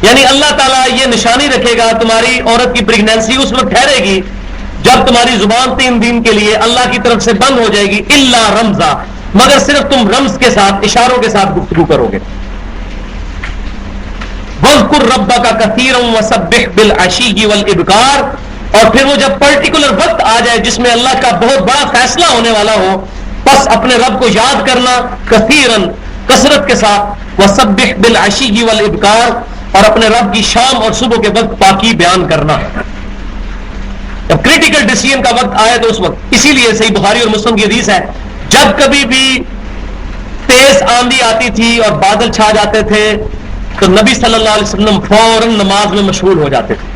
یعنی اللہ تعالیٰ یہ نشانی رکھے گا، تمہاری عورت کی پریگنینسی اس وقت ٹھہرے گی جب تمہاری زبان 3 دن کے لیے اللہ کی طرف سے بند ہو جائے گی. الا رمزا، مگر صرف تم رمز کے ساتھ، اشاروں کے ساتھ گفتگو کرو گے. وَاذْكُرْ رَبَّكَ كَثِيرًا وَسَبِّحْ بِالْعَشِيِّ وَالْإِبْكَارِ، اور پھر وہ جب پرٹیکولر وقت آ جائے جس میں اللہ کا بہت بڑا فیصلہ ہونے والا ہو، بس اپنے رب کو یاد کرنا کثیراً، کثرت کے ساتھ. وَسَبِّحْ بِالْعَشِيِّ وَالْإِبْكَارِ، اور اپنے رب کی شام اور صبح کے وقت پاکی بیان کرنا. جب کریٹیکل ڈیسیژن کا وقت آئے تو اس وقت. اسی لیے صحیح بخاری اور مسلم کی حدیث ہے، جب کبھی بھی تیز آندھی آتی تھی اور بادل چھا جاتے تھے تو نبی صلی اللہ علیہ وسلم فوراً نماز میں مشغول ہو جاتے تھے.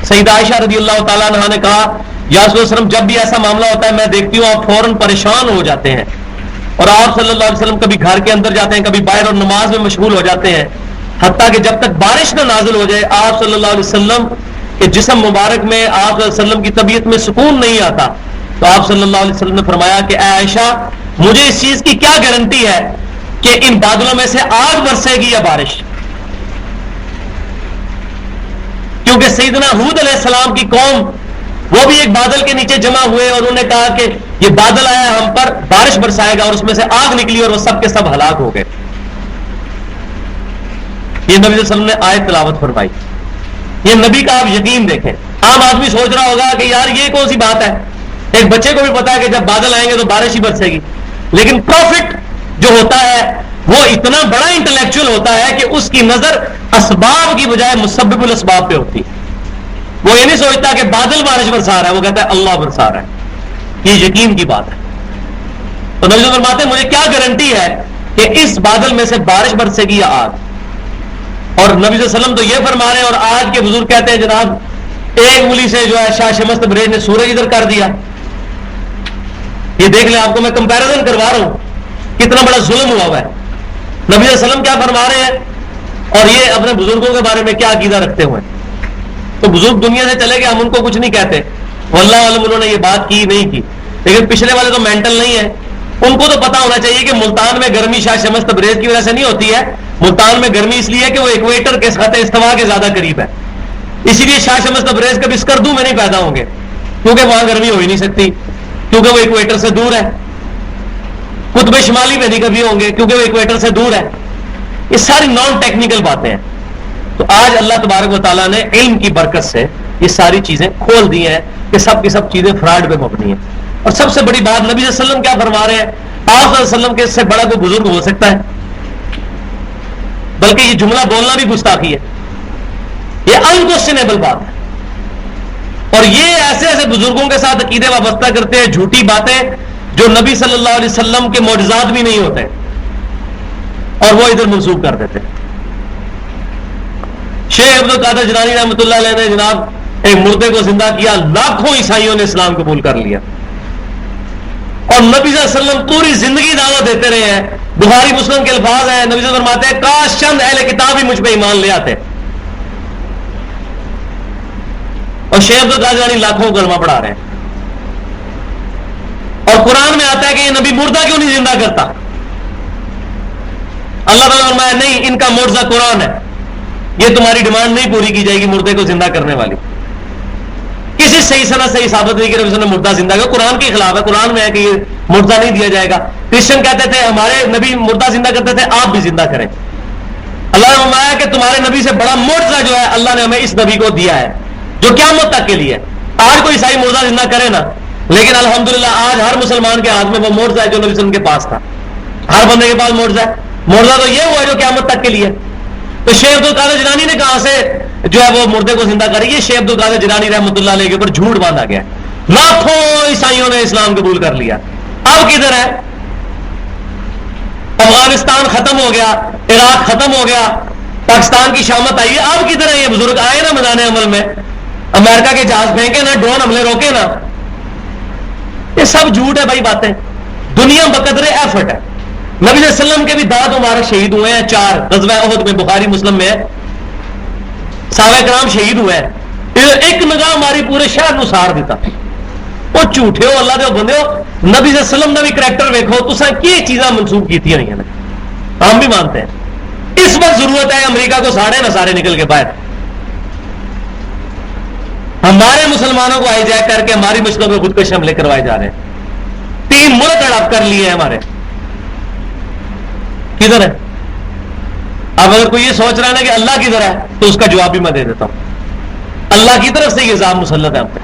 سیدہ عائشہ رضی اللہ تعالیٰ عنہا نے کہا یا رسول اللہ علیہ وسلم جب بھی ایسا معاملہ ہوتا ہے میں دیکھتی ہوں آپ فوراً پریشان ہو جاتے ہیں، اور آپ صلی اللہ علیہ وسلم کبھی گھر کے اندر جاتے ہیں کبھی باہر اور نماز میں مشغول ہو جاتے ہیں، حتیٰ کہ جب تک بارش نہ نازل ہو جائے آپ صلی اللہ علیہ وسلم کہ جسم مبارک میں آپ صلی اللہ علیہ وسلم کی طبیعت میں سکون نہیں آتا. تو آپ صلی اللہ علیہ وسلم نے فرمایا کہ اے عائشہ مجھے اس چیز کی کیا گارنٹی ہے کہ ان بادلوں میں سے آگ برسے گی یا بارش. کیونکہ سیدنا ہود علیہ السلام کی قوم وہ بھی ایک بادل کے نیچے جمع ہوئے اور انہوں نے کہا کہ یہ بادل آیا ہم پر بارش برسائے گا، اور اس میں سے آگ نکلی اور وہ سب کے سب ہلاک ہو گئے. یہ نبی صلی اللہ علیہ وسلم نے آیت تلاوت فرمائی. یہ نبی کا آپ یقین دیکھیں. عام آدمی سوچ رہا ہوگا کہ یار یہ کون سی بات ہے، ایک بچے کو بھی پتا ہے کہ جب بادل آئیں گے تو بارش ہی برسے گی. لیکن پروفٹ جو ہوتا ہے وہ اتنا بڑا انٹلیکچوئل ہوتا ہے کہ اس کی نظر اسباب کی بجائے مسبب الاسباب پہ ہوتی ہے. وہ یہ نہیں سوچتا کہ بادل بارش برسا رہا ہے، وہ کہتا ہے اللہ برسا رہا ہے. یہ یقین کی بات ہے. تو نبی فرماتے ہیں مجھے کیا گارنٹی ہے کہ اس بادل میں سے بارش برسے گی یا آگ. اور نبی صلی اللہ علیہ وسلم تو یہ فرما رہے ہیں، اور آج کے بزرگ کہتے ہیں جناب ایک انگلی سے جو ہے شاہ شمس تبریز نے سورج ادھر کر دیا. یہ دیکھ لیں، آپ کو میں کمپیریزن کروا رہا ہوں کتنا بڑا ظلم ہوا ہے. نبی صلی اللہ علیہ وسلم کیا فرما رہے ہیں اور یہ اپنے بزرگوں کے بارے میں کیا عقیدہ رکھتے ہوئے. تو بزرگ دنیا سے چلے گئے، ہم ان کو کچھ نہیں کہتے، واللہ علم انہوں نے یہ بات کی نہیں کی. لیکن پچھلے والے تو مینٹل نہیں ہیں، ان کو تو پتا ہونا چاہیے کہ ملتان میں گرمی شاہ شمس تبریز کی وجہ سے نہیں ہوتی ہے. ملتان میں گرمی اس لیے کہ وہ ایکویٹر کے خط استوا کے زیادہ قریب ہے، اسی لیے شاہ شمس تبریز کبھی اسکردو میں نہیں پیدا ہوں گے، کیونکہ وہاں گرمی ہو ہی نہیں سکتی، کیونکہ وہ ایکویٹر سے دور ہے. قطب شمالی میں نہیں کبھی ہوں گے کیونکہ وہ ایکویٹر سے دور ہے. یہ ساری نان ٹیکنیکل باتیں ہیں. تو آج اللہ تبارک و تعالیٰ نے علم کی برکت سے یہ ساری چیزیں کھول دی ہیں کہ سب کی سب چیزیں فراڈ پہ مبنی ہیں. اور سب سے بڑی بات نبی صلی اللہ علیہ وسلم کیا فرما رہے ہیں، آپ صلی اللہ علیہ وسلم کے اس سے بڑا کوئی بزرگ ہو سکتا ہے؟ بلکہ یہ جملہ بولنا بھی گستاخی ہے، یہ انکوسچنیبل بات ہے. اور یہ ایسے ایسے بزرگوں کے ساتھ عقیدے وابستہ کرتے ہیں جھوٹی باتیں جو نبی صلی اللہ علیہ وسلم کے معجزات بھی نہیں ہوتے، اور وہ ادھر منسوخ کر دیتے. شیخ عبد القادر جیلانی رحمۃ اللہ علیہ نے جناب ایک مردے کو زندہ کیا، لاکھوں عیسائیوں نے اسلام قبول کر لیا، اور نبی صلی اللہ علیہ وسلم پوری زندگی دعوت دیتے رہے ہیں. بخاری مسلم کے الفاظ ہیں، نبی صلی اللہ علیہ وسلم فرماتے ہیں کاش چند اہل کتاب ہی مجھ پہ ایمان لے آتے. اور شیخ عبد القادر جیلانی لاکھوں کلمہ پڑھا رہے ہیں. اور قرآن میں آتا ہے کہ یہ نبی مردہ کیوں نہیں زندہ کرتا. اللہ تعالیٰ نے فرمایا نہیں، ان کا معجزہ قرآن ہے، یہ تمہاری ڈیمانڈ نہیں پوری کی جائے گی مردے کو زندہ کرنے والی. کسی صحیح سند سے ثابت نہیں کہ نے مردہ زندہ کیا. قرآن کے خلاف ہے، قرآن میں ہے کہ یہ مردہ نہیں دیا جائے گا. کرسچن کہتے تھے ہمارے نبی مردہ زندہ کرتے تھے، آپ بھی زندہ کریں. اللہ نے فرمایا کہ تمہارے نبی سے بڑا معجزہ جو ہے اللہ نے ہمیں اس نبی کو دیا ہے جو قیامت تک کے لیے. آج کوئی عیسائی مردہ زندہ کرے نا، لیکن الحمدللہ آج ہر مسلمان کے ہاتھ میں وہ معجزہ ہے جو نبی صلی اللہ علیہ وسلم کے پاس تھا. ہر بندے کے پاس معجزہ ہے. معجزہ تو یہ ہوا ہے جو قیامت تک کے لیے. تو شیخ عبد القادر جیلانی نے کہاں سے جو ہے وہ مردے کو زندہ کری؟ یہ شیخ عبد القادر جیلانی رحمۃ اللہ علیہ کے اوپر جھوٹ باندھا گیا. لاکھوں عیسائیوں نے اسلام قبول کر لیا. اب کدھر ہے؟ افغانستان ختم ہو گیا، عراق ختم ہو گیا، پاکستان کی شامت آئی ہے، اب کدھر ہے یہ بزرگ؟ آئے نا میدان عمل میں، امریکہ کے جہاز پھینکے نا، ڈرون حملے روکے نا. یہ سب جھوٹ ہے بھائی باتیں. دنیا بقدر ایفرٹ ہے. نبی صلی اللہ علیہ وسلم کے بھی داد مبارک شہید ہوئے ہیں 4 غزوہ احد میں، بخاری مسلم میں ہے. صحابہ کرام شہید ہوئے ہیں. ایک نگاہ ہماری پورے شہر نو سار دیتا. وہ جھوٹے ہو، اللہ دے بندے ہو. نبی صلی اللہ علیہ وسلم کا بھی کریکٹر ویکھو، تساں کی چیزاں منسوخ کیتی ہوئی ہیں. ہم بھی مانتے ہیں اس وقت ضرورت ہے امریکہ کو ساڑے نہ سارے نکل کے باہر. ہمارے مسلمانوں کو آئی جائے کر کے ہماری مشکلوں پہ خودکشی حملے کروائے جا رہے ہیں. 3 ملک ہڑپ کر لیے ہیں ہمارے. کدھر ہے؟ اب اگر کوئی یہ سوچ رہا ہے نا کہ اللہ کدھر ہے تو اس کا جواب بھی میں دے دیتا ہوں. اللہ کی طرف سے یہ عذاب مسلط ہے ہم پہ.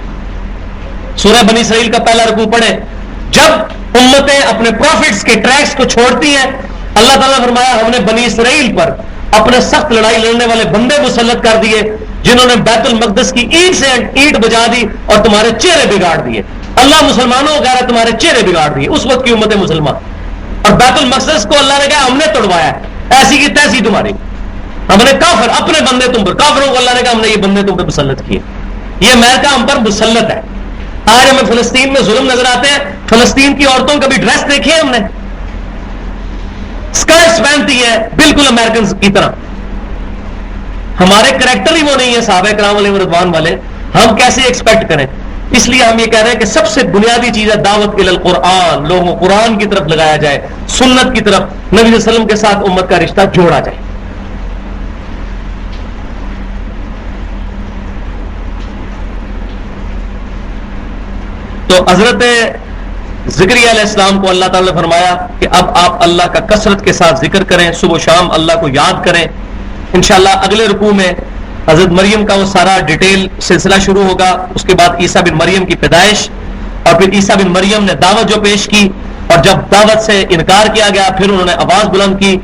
سورہ بنی اسرائیل کا پہلا رکوع پڑھیں. جب امتیں اپنے پروفٹس کے ٹریکس کو چھوڑتی ہیں، اللہ تعالیٰ نے فرمایا ہم نے بنی اسرائیل پر اپنے سخت لڑائی لڑنے والے بندے مسلط کر دیے جنہوں نے بیت المقدس کی اینٹ سے اینٹ بجا دی اور تمہارے چہرے بگاڑ دیے. اللہ مسلمانوں کو کہہ رہا ہے تمہارے چہرے بگاڑ دیے. اس وقت کی امت مسلمان. اور بیت المقدس کو اللہ نے کہا ہم نے توڑوایا، ایسی کی تیسی تمہاری. ہم نے کافر اپنے بندے تم پر، کافروں کو اللہ نے کہا ہم نے یہ بندے تم پہ مسلط کیے. یہ امریکہ ہم پر مسلط ہے. آج ہمیں فلسطین میں ظلم نظر آتے ہیں. فلسطین کی عورتوں کا بھی ڈریس دیکھے ہم نے، اسکرٹس پہنتی ہے بالکل امریکن کی طرح. ہمارے کریکٹر ہی وہ نہیں ہے صحابہ کرام علیہ رضوان والے. ہم کیسے ایکسپیکٹ کریں؟ اس لیے ہم یہ کہہ رہے ہیں کہ سب سے بنیادی چیز ہے دعوت الی القرآن. لوگوں کو قرآن کی طرف لگایا جائے، سنت کی طرف، نبی صلی اللہ علیہ وسلم کے ساتھ امت کا رشتہ جوڑا جائے. تو حضرت زکریا علیہ السلام کو اللہ تعالی نے فرمایا کہ اب آپ اللہ کا کثرت کے ساتھ ذکر کریں، صبح و شام اللہ کو یاد کریں. انشاءاللہ اگلے رکوع میں حضرت مریم کا وہ سارا ڈیٹیل سلسلہ شروع ہوگا. اس کے بعد عیسیٰ بن مریم کی پیدائش، اور پھر عیسیٰ بن مریم نے دعوت جو پیش کی، اور جب دعوت سے انکار کیا گیا پھر انہوں نے آواز بلند کی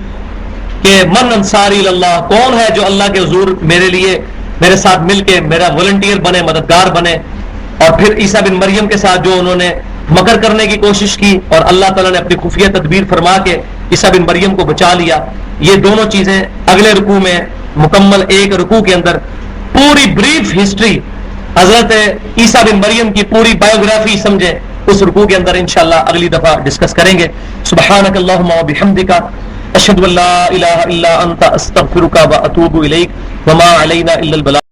کہ من انصاری اللہ، کون ہے جو اللہ کے حضور میرے لیے میرے ساتھ مل کے میرا والنٹیئر بنے، مددگار بنے. اور پھر عیسیٰ بن مریم کے ساتھ جو انہوں نے مکر کرنے کی کوشش کی اور اللہ تعالیٰ نے اپنی خفیہ تدبیر فرما کے عیسیٰ بن مریم کو بچا لیا. یہ دونوں چیزیں اگلے رکوع میں مکمل ایک رکوع کے اندر پوری بریف ہسٹری حضرت عیسیٰ بن مریم کی پوری بایوگرافی سمجھیں، اس رکوع کے اندر انشاءاللہ اگلی دفعہ ڈسکس کریں گے. سبحانک اللہم و بحمدک، اشہد ان لا الہ الا انت، استغفرک و اتوب الیک، وما علینا الا البلاغ.